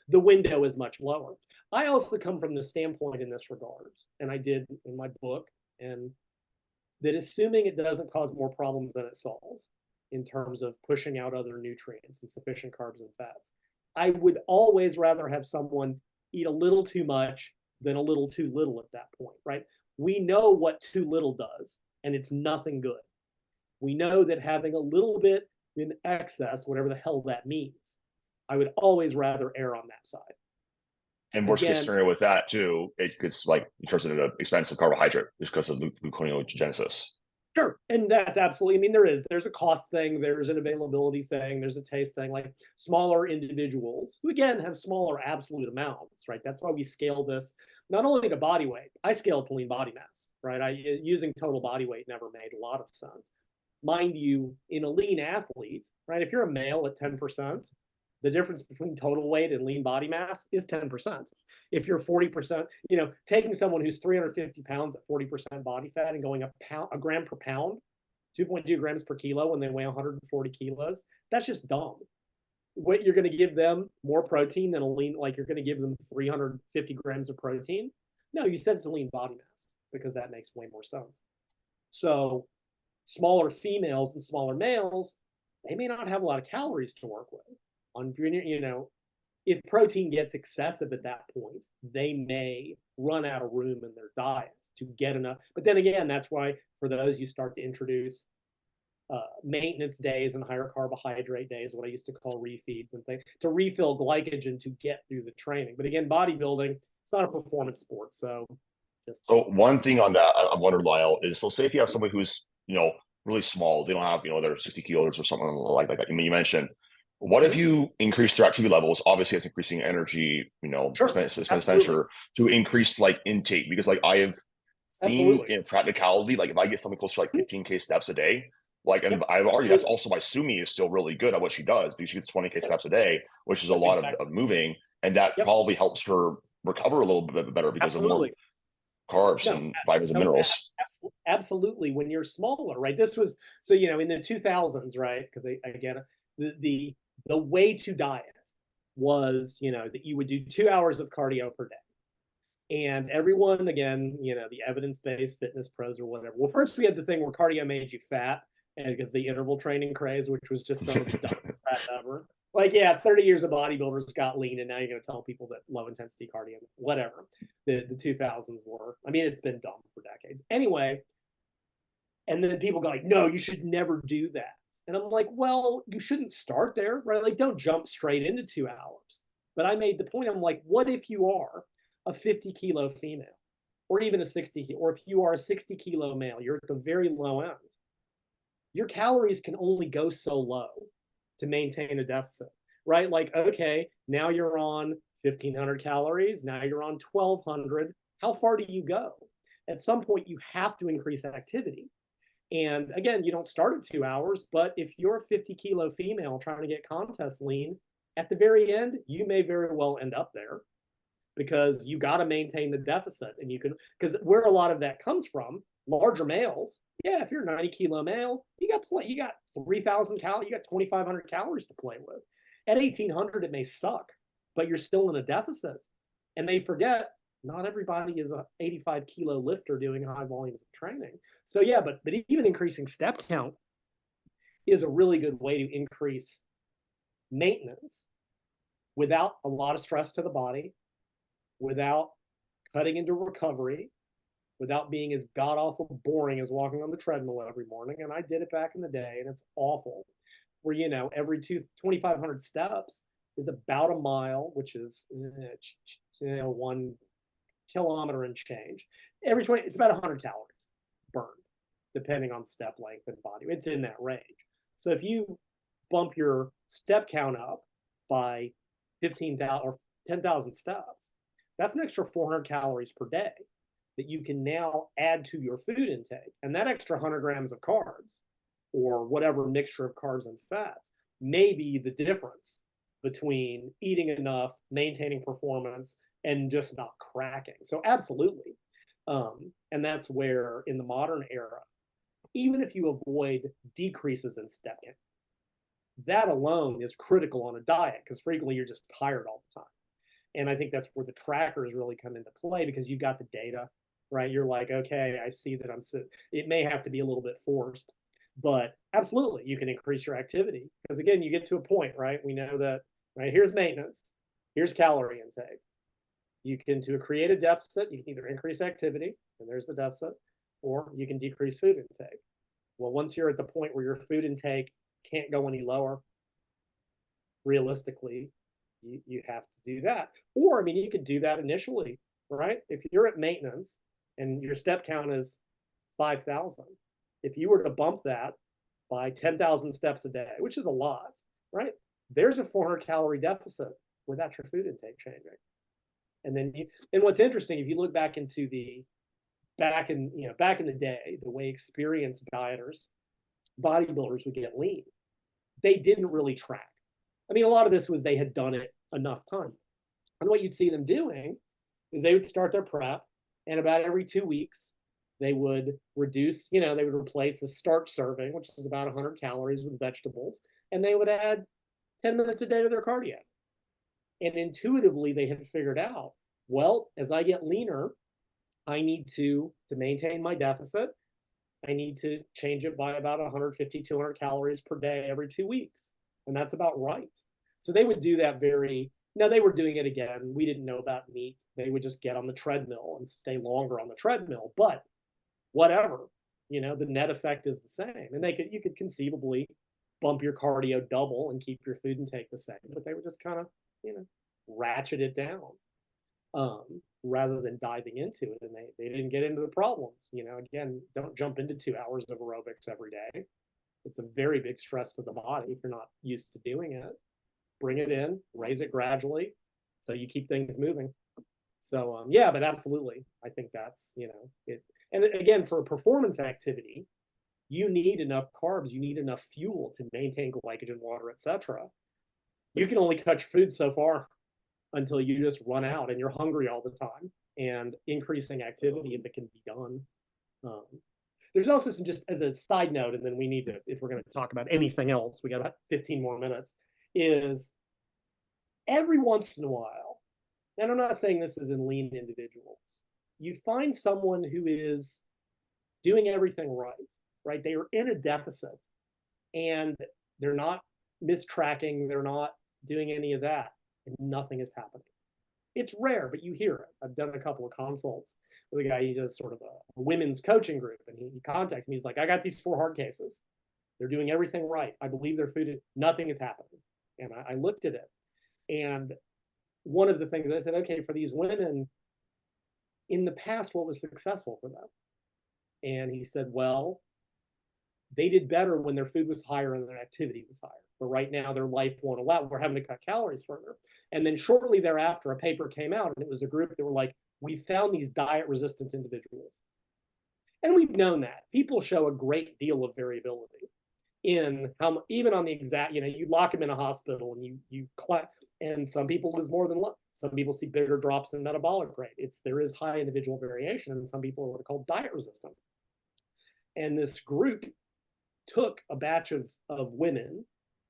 the window is much lower. I also come from the standpoint in this regard, and I did in my book, and that assuming it doesn't cause more problems than it solves in terms of pushing out other nutrients and sufficient carbs and fats, I would always rather have someone eat a little too much than a little too little at that point, right? We know what too little does, and it's nothing good. We know that having a little bit in excess, whatever the hell that means, I would always rather err on that side. And worst case scenario with that too, it gets like in terms of an expensive carbohydrate just because of gluconeogenesis. Sure. And that's absolutely, there's a cost thing, there's an availability thing, there's a taste thing, like smaller individuals who again have smaller absolute amounts, right? That's why we scale this not only to body weight, I scale it to lean body mass, right? Using total body weight never made a lot of sense. Mind you, in a lean athlete, right? If you're a male at 10%, the difference between total weight and lean body mass is 10%. If you're 40%, taking someone who's 350 pounds at 40% body fat and going a gram per pound, 2.2 grams per kilo when they weigh 140 kilos, that's just dumb. What you're going to give them more protein than a lean, like you're going to give them 350 grams of protein? No, you said it's a lean body mass because that makes way more sense. So smaller females and smaller males, they may not have a lot of calories to work with. If protein gets excessive at that point, they may run out of room in their diet to get enough. But then again, that's why for those you start to introduce maintenance days and higher carbohydrate days, what I used to call refeeds and things, to refill glycogen to get through the training. But again, bodybuilding, it's not a performance sport. So one thing on that I wonder, Lyle, is so say if you have somebody who's really small, they don't have they're 60 kilos or something like that. You mentioned, what if you increase their activity levels? Obviously, it's increasing energy, sure, expenditure to increase like intake, because like I have seen in practicality, like if I get something close to like 15K steps a day, like, and I've argued that's also why Sumi is still really good at what she does because she gets 20K steps a day, which is a lot of moving, and that probably helps her recover a little bit better because of more carbs and vitamins and minerals. Absolutely. When you're smaller, right? This was so in the 2000s, right? Because again, the way to diet was that you would do 2 hours of cardio per day, and everyone, again, the evidence-based fitness pros or whatever. Well, first we had the thing where cardio made you fat, and because the interval training craze, which was just some of the dumbest crap ever. Like, yeah, 30 years of bodybuilders got lean, and now you're going to tell people that low intensity cardio, whatever. The 2000s were. It's been dumb for decades. Anyway, and then people go like, no, you should never do that. And I'm like, well, you shouldn't start there, right? Like, don't jump straight into 2 hours. But I made the point. I'm like, what if you are a 50 kilo female, or even a 60, or if you are a 60 kilo male, you're at the very low end. Your calories can only go so low to maintain a deficit, right? Like, okay, now you're on 1,500 calories. Now you're on 1,200. How far do you go? At some point, you have to increase activity. And again, you don't start at 2 hours, but if you're a 50 kilo female trying to get contest lean, at the very end, you may very well end up there because you got to maintain the deficit. And you can, because where a lot of that comes from, larger males, yeah, if you're a 90 kilo male, you got 3,000 calories, you got 2,500 calories to play with. At 1,800, it may suck, but you're still in a deficit. And they forget not everybody is a 85 kilo lifter doing high volumes of training. So yeah, but even increasing step count is a really good way to increase maintenance without a lot of stress to the body, without cutting into recovery, without being as god-awful boring as walking on the treadmill every morning. And I did it back in the day, and it's awful. Where, every 2,500 steps is about a mile, which is 1 kilometer and change. Every 20, it's about 100 calories burned, depending on step length and body. It's in that range. So if you bump your step count up by 15,000 or 10,000 steps, that's an extra 400 calories per day that you can now add to your food intake. And that extra 100 grams of carbs, or whatever mixture of carbs and fats, may be the difference between eating enough, maintaining performance, and just not cracking. So absolutely. And that's where in the modern era, even if you avoid decreases in step count, that alone is critical on a diet, because frequently you're just tired all the time. And I think that's where the trackers really come into play, because you got the data, right? You're like, okay, I see that it may have to be a little bit forced, but absolutely you can increase your activity. Because again, you get to a point, right? We know that, right? Here's maintenance, here's calorie intake. You can, to create a deficit, you can either increase activity, and there's the deficit, or you can decrease food intake. Well, once you're at the point where your food intake can't go any lower, realistically, you have to do that. Or, I mean, you could do that initially, right? If you're at maintenance and your step count is 5,000, if you were to bump that by 10,000 steps a day, which is a lot, right? There's a 400 calorie deficit without your food intake changing. And then and what's interesting, if you look back into back in the day, the way experienced dieters, bodybuilders would get lean, they didn't really track. I mean, a lot of this was they had done it enough time. And what you'd see them doing is they would start their prep, and about every 2 weeks, they would reduce, they would replace a starch serving, which is about 100 calories, with vegetables, and they would add 10 minutes a day to their cardio. And intuitively, they had figured out, well, as I get leaner, I need to maintain my deficit, I need to change it by about 150, 200 calories per day every 2 weeks. And that's about right. So they would do that now they were doing it again. We didn't know about meat. They would just get on the treadmill and stay longer on the treadmill. But whatever, the net effect is the same. And you could conceivably bump your cardio double and keep your food intake the same. But they would just kind of, ratchet it down, rather than diving into it. And they didn't get into the problems. Again, don't jump into 2 hours of aerobics every day. It's a very big stress to the body if you're not used to doing it. Bring it in, raise it gradually, so you keep things moving. So yeah, but absolutely, I think that's it. And again, for a performance activity, you need enough carbs, you need enough fuel to maintain glycogen, water, etc. You can only cut your food so far until you just run out and you're hungry all the time. And increasing activity, if it can be done. There's also some, just as a side note, and then we need to, if we're going to talk about anything else, we got about 15 more minutes, is every once in a while, and I'm not saying this is in lean individuals, you find someone who is doing everything right? They are in a deficit and they're not mistracking, they're not doing any of that, and nothing is happening. It's rare, but you hear it. I've done a couple of consults with a guy, he does sort of a women's coaching group, and he contacts me. He's like, I got these 4 hard cases. They're doing everything right. I believe their food, nothing is happening. And I looked at it. And one of the things I said, okay, for these women, in the past, what was successful for them? And he said, well, they did better when their food was higher and their activity was higher. But right now, their life won't allow. We're having to cut calories further. And then shortly thereafter, a paper came out, and it was a group that were like, we found these diet-resistant individuals. And we've known that. People show a great deal of variability in how, even on the exact, you lock them in a hospital and and some people lose more than one. Some people see bigger drops in metabolic rate. There is high individual variation, and some people are what are called diet resistant. And this group took a batch of women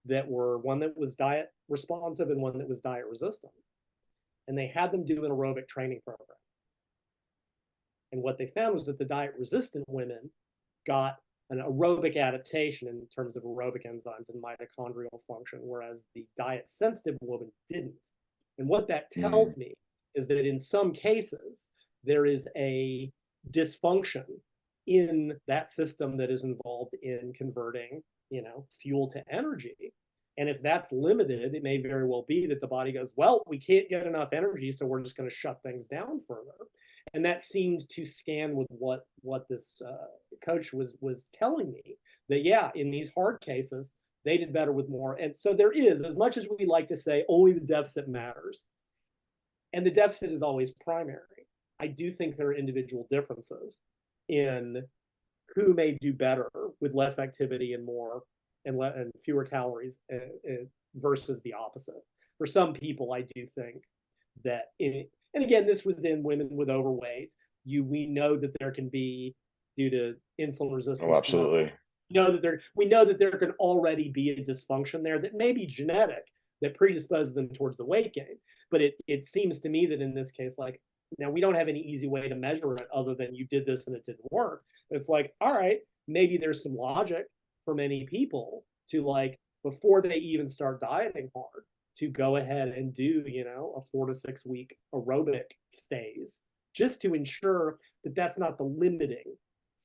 that were, one that was diet responsive and one that was diet resistant. And they had them do an aerobic training program. And what they found was that the diet resistant women got an aerobic adaptation in terms of aerobic enzymes and mitochondrial function, whereas the diet sensitive woman didn't. And what that tells me is that in some cases, there is a dysfunction in that system that is involved in converting, fuel to energy. And if that's limited, it may very well be that the body goes, well, we can't get enough energy, so we're just going to shut things down further. And that seems to scan with what this coach was telling me, that yeah, in these hard cases, they did better with more. And so there is, as much as we like to say only the deficit matters, and the deficit is always primary, I do think there are individual differences in who may do better with less activity and more and fewer calories versus the opposite. For some people, I do think that and again, this was in women with overweight. We know that there can be, due to insulin resistance. Oh, absolutely. We know that there can already be a dysfunction there that may be genetic, that predisposes them towards the weight gain. But it seems to me that in this case, like, now we don't have any easy way to measure it other than you did this and it didn't work. But it's like, all right, maybe there's some logic for many people to, like, before they even start dieting hard, to go ahead and do, a 4 to 6 week aerobic phase, just to ensure that that's not the limiting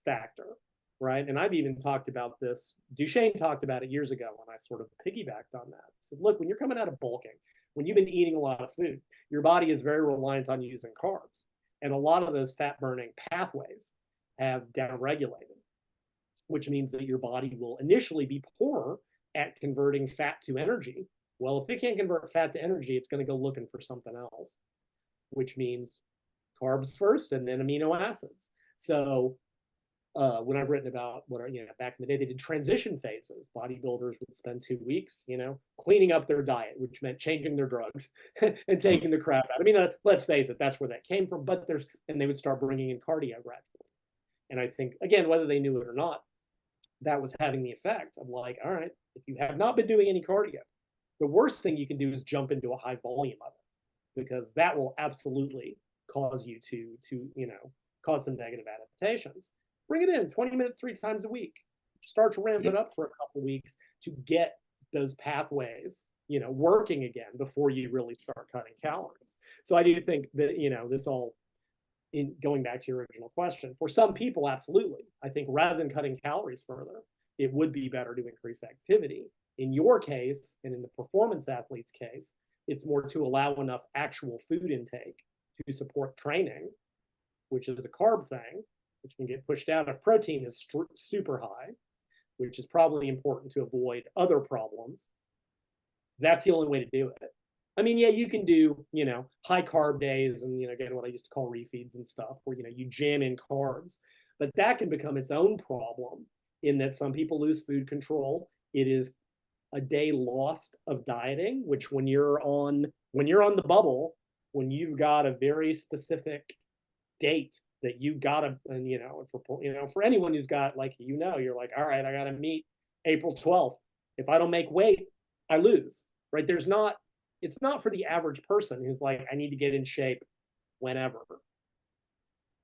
factor, right? And I've even talked about this. Duchesne talked about it years ago when I sort of piggybacked on that. I said, look, when you're coming out of bulking, when you've been eating a lot of food, your body is very reliant on using carbs. And a lot of those fat burning pathways have downregulated, which means that your body will initially be poorer at converting fat to energy. Well, if it can't convert fat to energy, it's going to go looking for something else, which means carbs first and then amino acids. So when I've written about back in the day, they did transition phases. Bodybuilders would spend 2 weeks, cleaning up their diet, which meant changing their drugs and taking the crap out. I mean, let's face it, that's where that came from. But and they would start bringing in cardio gradually. And I think, again, whether they knew it or not, that was having the effect of, like, all right, if you have not been doing any cardio, the worst thing you can do is jump into a high volume of it, because that will absolutely cause you to cause some negative adaptations. Bring it in 20 minutes 3 times a week. Start to ramp it up for a couple of weeks to get those pathways, working again before you really start cutting calories. So I do think that, this all, in going back to your original question, for some people, absolutely. I think rather than cutting calories further, it would be better to increase activity. In your case, and in the performance athlete's case, it's more to allow enough actual food intake to support training, which is a carb thing, which can get pushed out if protein is super high, which is probably important to avoid other problems. That's the only way to do it. I mean, yeah, you can do, high carb days and, again, what I used to call refeeds and stuff, where, you jam in carbs, but that can become its own problem in that some people lose food control. It is a day lost of dieting, which when you're on the bubble, when you've got a very specific date that you gotta, and for anyone who's got, like, you're like, all right, I gotta meet April 12th. If I don't make weight, I lose, right? It's not for the average person who's like, I need to get in shape whenever.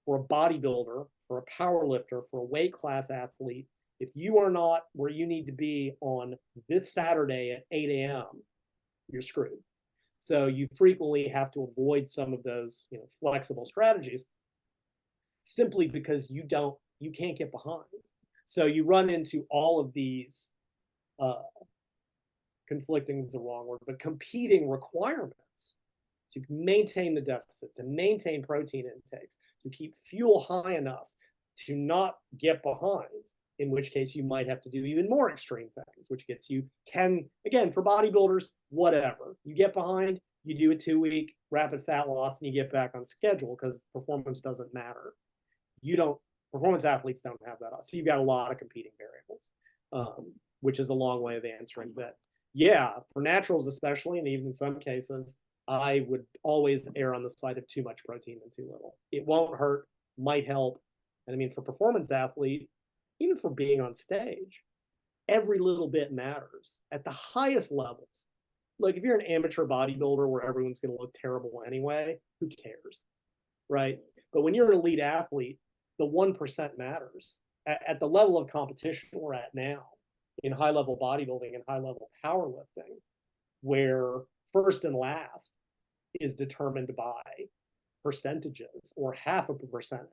For a bodybuilder, for a power lifter, for a weight class athlete, if you are not where you need to be on this Saturday at 8 a.m., you're screwed. So you frequently have to avoid some of those, flexible strategies, simply because you can't get behind. So you run into all of these conflicting is the wrong word, but competing requirements to maintain the deficit, to maintain protein intakes, to keep fuel high enough to not get behind, in which case you might have to do even more extreme things, which gets you, again, for bodybuilders, whatever. You get behind, you do a 2-week rapid fat loss, and you get back on schedule, because performance doesn't matter. Performance athletes don't have that. So you've got a lot of competing variables, which is a long way of answering that. Yeah, for naturals especially, and even in some cases, I would always err on the side of too much protein than too little. It won't hurt, might help. And I mean, for performance athlete, even for being on stage, every little bit matters at the highest levels. Like, if you're an amateur bodybuilder where everyone's going to look terrible anyway, who cares, right? But when you're an elite athlete, the 1% matters. At the level of competition we're at now, in high-level bodybuilding and high-level powerlifting, where first and last is determined by percentages or half of a percentage,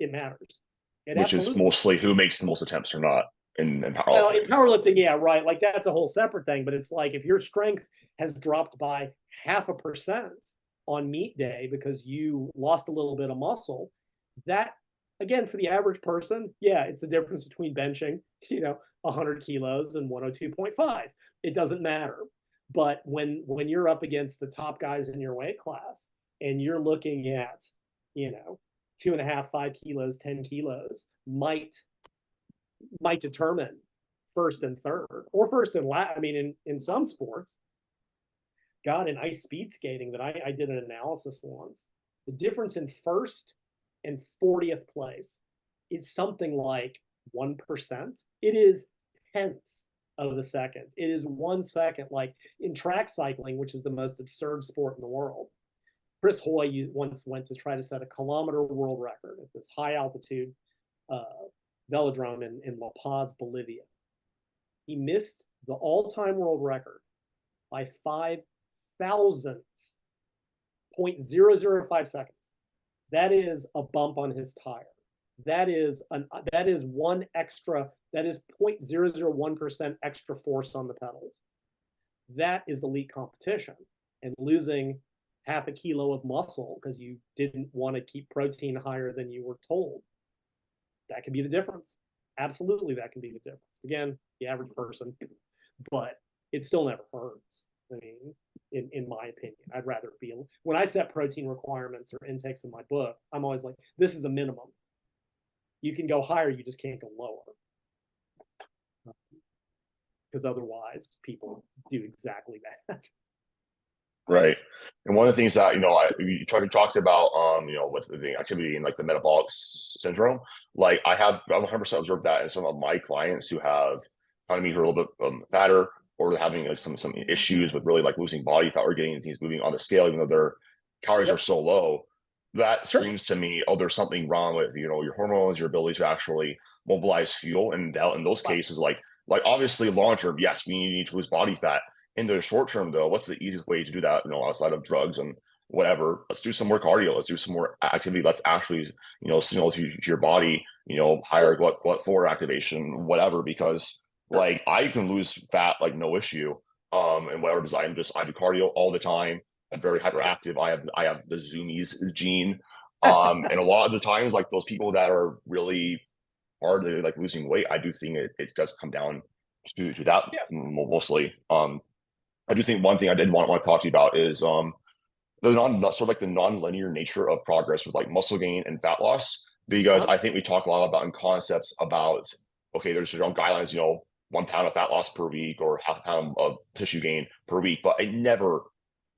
it matters. Which is mostly who makes the most attempts or not. in Well, in powerlifting. powerlifting, yeah, right. Like that's a whole separate thing. But it's like if your strength has dropped by 0.5% on meet day because you lost a little bit of muscle, that again for the average person, yeah, it's the difference between benching, 100 kilos and 102.5. It doesn't matter. But when you're up against the top guys in your weight class and you're looking at, 2.5, 5 kilos, 10 kilos might determine first and third, or first and last. I mean, in some sports, God, in ice speed skating that I did an analysis once, the difference in first and 40th place is something like 1%. It is tenths of a second. It is 1 second. Like in track cycling, which is the most absurd sport in the world, Chris Hoy once went to try to set a kilometer world record at this high altitude uh, velodrome in La Paz, Bolivia. He missed the all-time world record by 5 thousandths, 0.005 seconds. That is a bump on his tire. That is one extra. That is 0.001% extra force on the pedals. That is elite competition, and losing half a kilo of muscle because you didn't want to keep protein higher than you were told. That can be the difference. Absolutely, that can be the difference. Again, the average person, but it still never hurts. I mean, in my opinion, I'd rather be, when I set protein requirements or intakes in my book, I'm always like, this is a minimum. You can go higher, you just can't go lower. Because otherwise, people do exactly that. Right. And one of the things that, you tried to talk about, with the activity and like the metabolic syndrome, like I've 100% observed that in some of my clients who have kind of me who are a little bit fatter, or having like some issues with really like losing body fat or getting things moving on the scale, even though their calories are so low. That Sure. screams to me, oh, there's something wrong with, your hormones, your ability to actually mobilize fuel. And in those Right. cases, like obviously long term, yes, we need to lose body fat. In the short term, though, what's the easiest way to do that? Outside of drugs and whatever, let's do some more cardio. Let's do some more activity. Let's actually, signal to your body, higher GLUT4 activation, whatever. Because like I can lose fat like no issue, and whatever. Because I do cardio all the time. I'm very hyperactive. I have the zoomies gene, and a lot of the times, like those people that are really hard to like losing weight, I do think it does come down to that Yeah. mostly. I do think one thing I did want to talk to you about is the sort of like the non-linear nature of progress with like muscle gain and fat loss, because Uh-huh. I think we talk a lot about in concepts about, okay, there's guidelines, 1 pound of fat loss per week or half a pound of tissue gain per week, but it Mm-mm.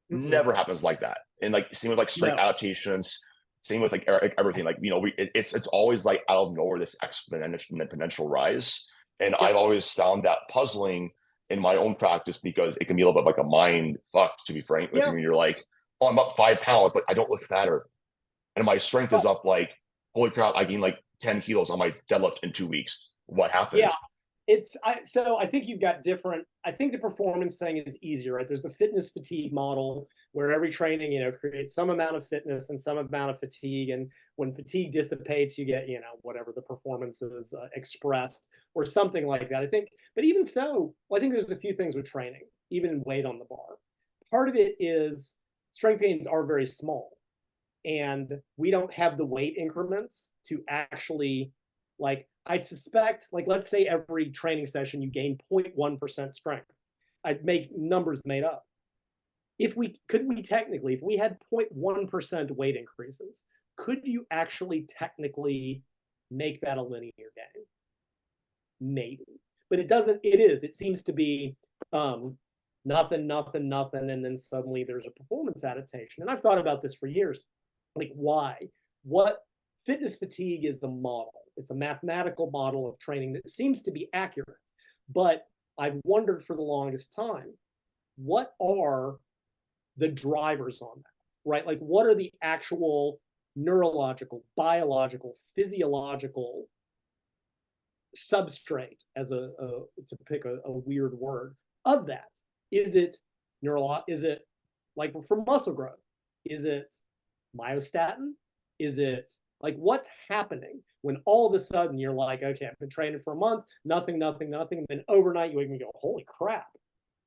never happens like that. And like same with like strength No. adaptations, same with like everything. Like it's always like out of nowhere this exponential rise. And I've Yep. always found that puzzling in my own practice, because it can be a little bit like a mind fuck, to be frank with you. Yeah. And you're like, oh, I'm up 5 pounds, but I don't look fatter, and my strength is Right. up like, holy crap, I gained like 10 kilos on my deadlift in 2 weeks. What Yeah. happened? So I think you've got different. I think the performance thing is easier, right? There's the fitness fatigue model where every training, creates some amount of fitness and some amount of fatigue, and when fatigue dissipates, you get, whatever the performance is expressed or something like that. I think, but even so, I think there's a few things with training, even weight on the bar. Part of it is strength gains are very small, and we don't have the weight increments to actually, like, I suspect, like, let's say every training session you gain 0.1% strength. I'd make numbers made up. If we technically, if we had 0.1% weight increases, could you actually technically make that a linear gain? Maybe, but it seems to be nothing, and then suddenly there's a performance adaptation. And I've thought about this for years. Like, why? What fitness fatigue is the model. It's a mathematical model of training that seems to be accurate. But I've wondered for the longest time, what are the drivers on that, right? Like, what are the actual neurological, biological, physiological substrate, to pick a weird word, of that? Is it is it like for muscle growth? Is it myostatin? Is it Like, what's happening when all of a sudden you're like, okay, I've been training for a month, nothing, nothing, nothing. And then overnight you wake up and go, holy crap.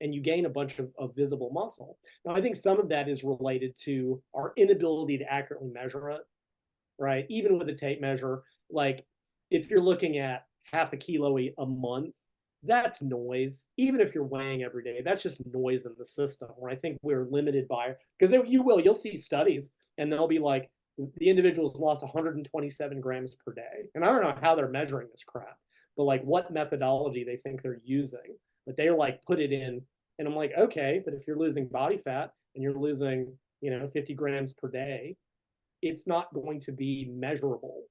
And you gain a bunch of visible muscle. Now, I think some of that is related to our inability to accurately measure it, right? Even with a tape measure, like if you're looking at half a kilo a month, that's noise. Even if you're weighing every day, that's just noise in the system. Where I think we're limited by, because you'll see studies and they'll be like, the individuals lost 127 grams per day. And I don't know how they're measuring this crap, but like what methodology they think they're using. But they're like, put it in. And I'm like, okay, but if you're losing body fat and you're losing, 50 grams per day, it's not going to be measurable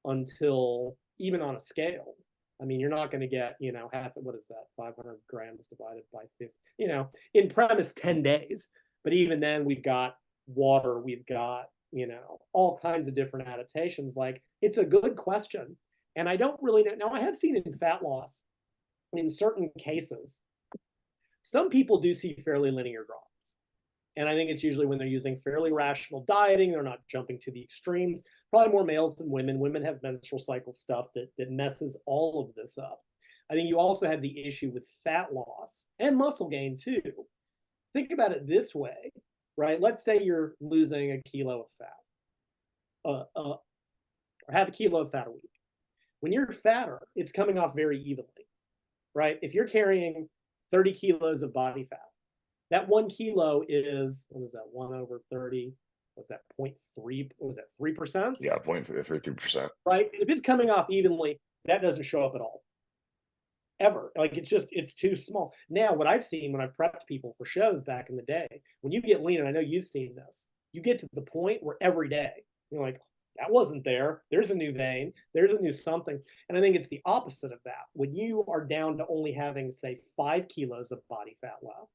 until even on a scale. I mean, you're not going to get, half, what is that, 500 grams divided by 50, in premise 10 days. But even then, we've got water, we've got, all kinds of different adaptations. Like, it's a good question. And I don't really know. Now, I have seen in fat loss, in certain cases, some people do see fairly linear drops. And I think it's usually when they're using fairly rational dieting, they're not jumping to the extremes. Probably more males than women. Women have menstrual cycle stuff that messes all of this up. I think you also have the issue with fat loss and muscle gain too. Think about it this way, right? Let's say you're losing a kilo of fat, or half a kilo of fat a week. When you're fatter, it's coming off very evenly, right? If you're carrying 30 kilos of body fat, that 1 kilo is, what is that, 1 over 30? What's that, 0.3? What was that, 3%? Yeah, 0.33%. Right? If it's coming off evenly, that doesn't show up at all. Ever. Like, it's too small. Now, what I've seen when I've prepped people for shows back in the day, when you get lean, and I know you've seen this, you get to the point where every day, you're like, that wasn't there. There's a new vein. There's a new something. And I think it's the opposite of that. When you are down to only having, say, 5 kilos of body fat left,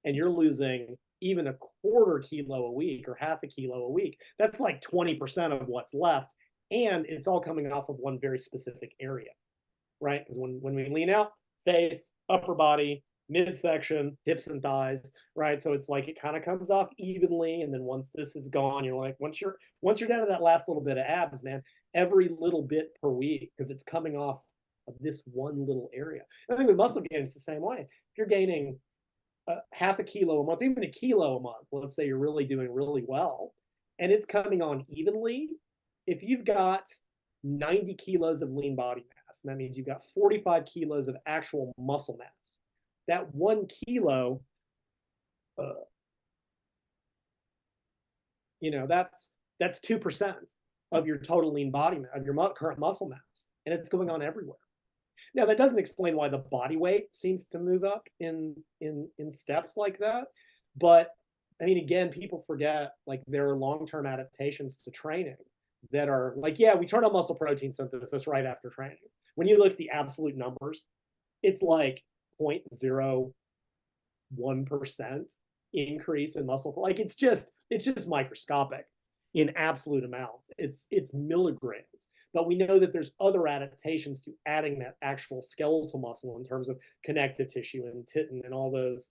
and you're losing even a quarter kilo a week or half a kilo a week, that's like 20% of what's left. And it's all coming off of one very specific area, right? Because when we lean out, face, upper body, midsection, hips and thighs, right? So it's like it kind of comes off evenly. And then once this is gone, you're like, once you're down to that last little bit of abs, man, every little bit per week, because it's coming off of this one little area. And I think with muscle gain, it's the same way. If you're gaining half a kilo a month, even a kilo a month, let's say you're really doing really well, and it's coming on evenly. If you've got 90 kilos of lean body mass, and that means you've got 45 kilos of actual muscle mass, that 1 kilo, that's 2% of your total lean body mass, of your current muscle mass, and it's going on everywhere. Now, that doesn't explain why the body weight seems to move up in steps like that. But I mean, again, people forget, like, there are long-term adaptations to training that are like, yeah, we turn on muscle protein synthesis right after training. When you look at the absolute numbers, it's like 0.01% increase in muscle. Like, it's just microscopic in absolute amounts. It's milligrams. But we know that there's other adaptations to adding that actual skeletal muscle in terms of connective tissue and titin and all those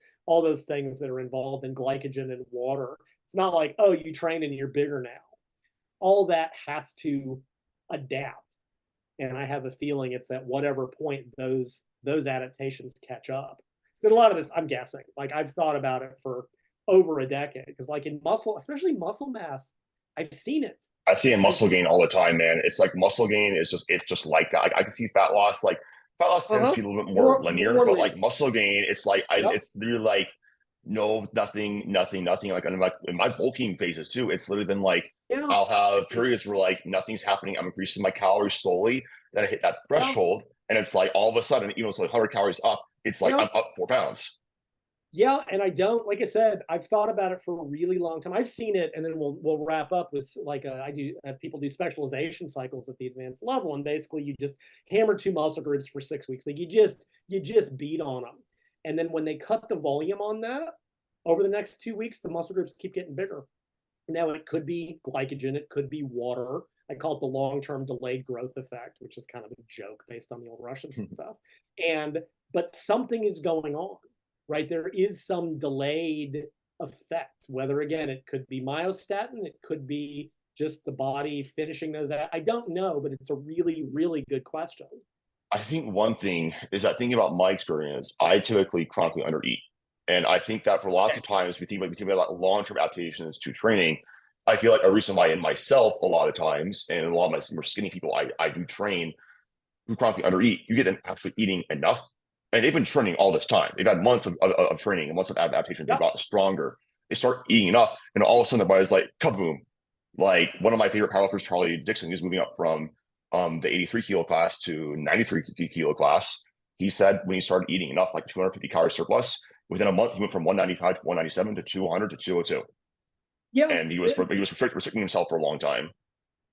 things that are involved in glycogen and water. It's not like, oh, you train and you're bigger now. All that has to adapt. And I have a feeling it's at whatever point those adaptations catch up. So a lot of this, I'm guessing, like, I've thought about it for over a decade, because like in muscle, especially muscle mass, I've seen it. I see in muscle gain all the time, man. It's like muscle gain is just like that. I can see fat loss. Like, fat loss tends to be a little bit more linear, but like muscle gain, it's like it's literally like nothing. Like in my bulking phases too, it's literally been like, I'll have periods where like nothing's happening. I'm increasing my calories slowly. Then I hit that threshold, and it's like all of a sudden, even though it's like 100 calories up, it's like I'm up 4 pounds. Yeah, and I don't, like I said, I've thought about it for a really long time. I've seen it, and then we'll wrap up with like people do specialization cycles at the advanced level, and basically you just hammer 2 muscle groups for 6 weeks. Like, you just beat on them, and then when they cut the volume on that over the next 2 weeks, the muscle groups keep getting bigger. Now, it could be glycogen, it could be water. I call it the long-term delayed growth effect, which is kind of a joke based on the old Russian stuff. But something is going on. Right, there is some delayed effect, whether, again, it could be myostatin, it could be just the body finishing those out? I don't know, but it's a really, really good question. I think one thing is that thinking about my experience, I typically chronically undereat. And I think that for lots of times we think about long-term adaptations to training. I feel like a reason why in myself, a lot of times, and a lot of my more skinny people I do train who chronically undereat, you get them actually eating enough. And they've been training all this time. They've had months of training and months of adaptation. They've gotten stronger. They start eating enough. And all of a sudden, the body's like, kaboom. Like one of my favorite powerlifters, Charlie Dixon, he's moving up from the 83 kilo class to 93 kilo class. He said when he started eating enough, like 250 calorie surplus, within a month, he went from 195 to 197 to 200 to 202. Yeah. And he was restricting himself for a long time.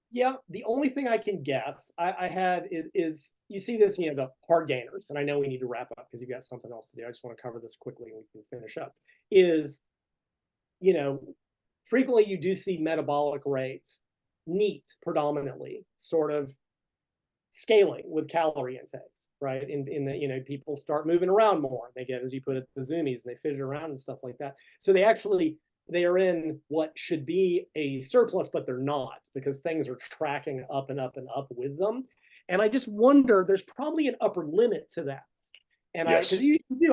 Yeah, the only thing I can guess I had is you see this, the hard gainers, and I know we need to wrap up because you've got something else to do. I just want to cover this quickly and we can finish up. Is, frequently you do see metabolic rates, neat predominantly, sort of scaling with calorie intakes, right? In the, people start moving around more. They get, as you put it, the zoomies, and they fidget around and stuff like that. So they are in what should be a surplus, but they're not, because things are tracking up and up and up with them. And I just wonder, there's probably an upper limit to that. And yes.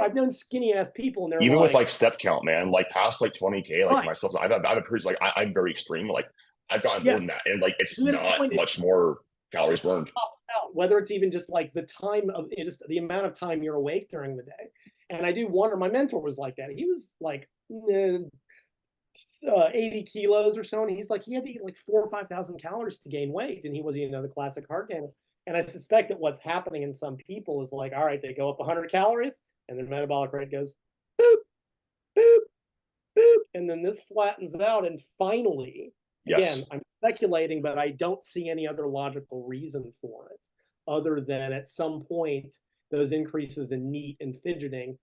I've known skinny ass people, and they're even with like step count, man, like past like 20K, like myself, I've periods like I'm very extreme, like I've gotten more than that, and like it's not much more calories burned. Whether it's even just like the time of just the amount of time you're awake during the day. And I do wonder, my mentor was like that. He was like 80 kilos or so, and he's like, he had to eat like 4,000 or 5,000 calories to gain weight, and he was, the classic hard gainer. And I suspect that what's happening in some people is like, all right, they go up 100 calories, and their metabolic rate goes boop, boop, boop, and then this flattens out, and finally, again, I'm speculating, but I don't see any other logical reason for it, other than at some point those increases in NEAT and fidgeting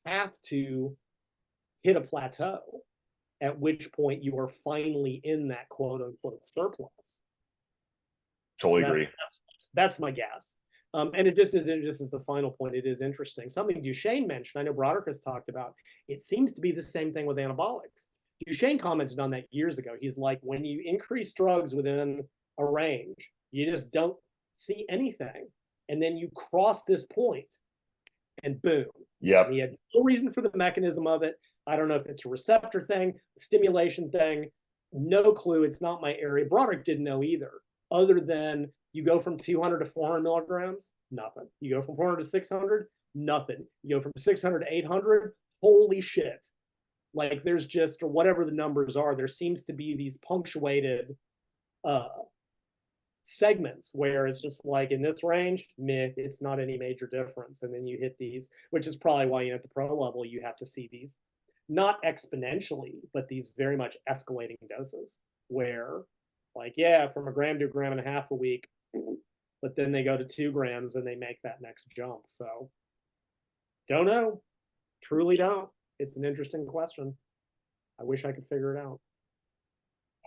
have to hit a plateau, at which point you are finally in that quote unquote surplus. Totally agree. That's my guess. And it just is the final point. It is interesting. Something Duchesne mentioned, I know Broderick has talked about, it seems to be the same thing with anabolics. Duchesne commented on that years ago. He's like, when you increase drugs within a range, you just don't see anything. And then you cross this point and boom. Yeah. He had no reason for the mechanism of it. I don't know if it's a receptor thing, stimulation thing, no clue. It's not my area. Broderick didn't know either, other than you go from 200 to 400 milligrams, nothing. You go from 400 to 600, nothing. You go from 600 to 800, holy shit. Like there's just, or whatever the numbers are, there seems to be these punctuated segments where it's just like in this range, meh, it's not any major difference. And then you hit these, which is probably why at the pro level, you have to see these, not exponentially, but these very much escalating doses where like, yeah, from 1 gram to 1.5 grams a week, but then they go to 2 grams and they make that next jump. So don't know, truly don't. It's an interesting question. I wish I could figure it out.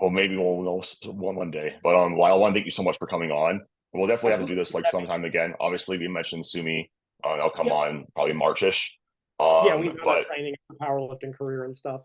Well, maybe we'll know one day. But Lyle, I want to thank you so much for coming on. We'll definitely have to do this like sometime again. Obviously, we mentioned Sumi. That'll come on probably Marchish. Yeah, we've done training powerlifting career and stuff.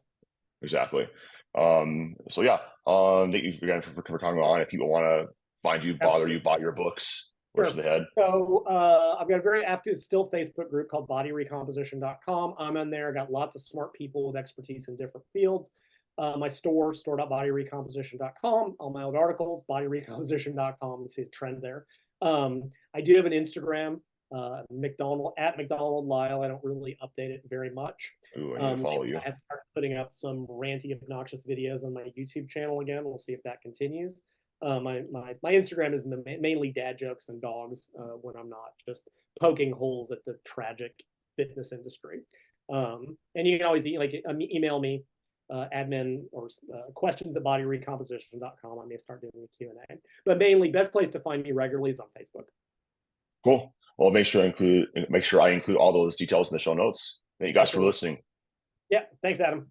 Exactly. So yeah, thank you again for coming on. If people want to find you, bother you, buy your books, where's the head? So I've got a very active still Facebook group called bodyrecomposition.com. I'm in there. I got lots of smart people with expertise in different fields. My store.bodyrecomposition.com. All my old articles, bodyrecomposition.com. You see a trend there. I do have an Instagram, McDonald at McDonald Lyle. I don't really update it very much. Ooh, I need to follow you. I have started putting up some ranty, obnoxious videos on my YouTube channel again. We'll see if that continues. My Instagram is mainly dad jokes and dogs when I'm not just poking holes at the tragic fitness industry. And you can always email me admin or questions at bodyrecomposition.com. I may start doing a Q&A. But mainly, best place to find me regularly is on Facebook. Cool. Well, make sure I include all those details in the show notes. Thank you guys for listening. Yeah, thanks, Adam.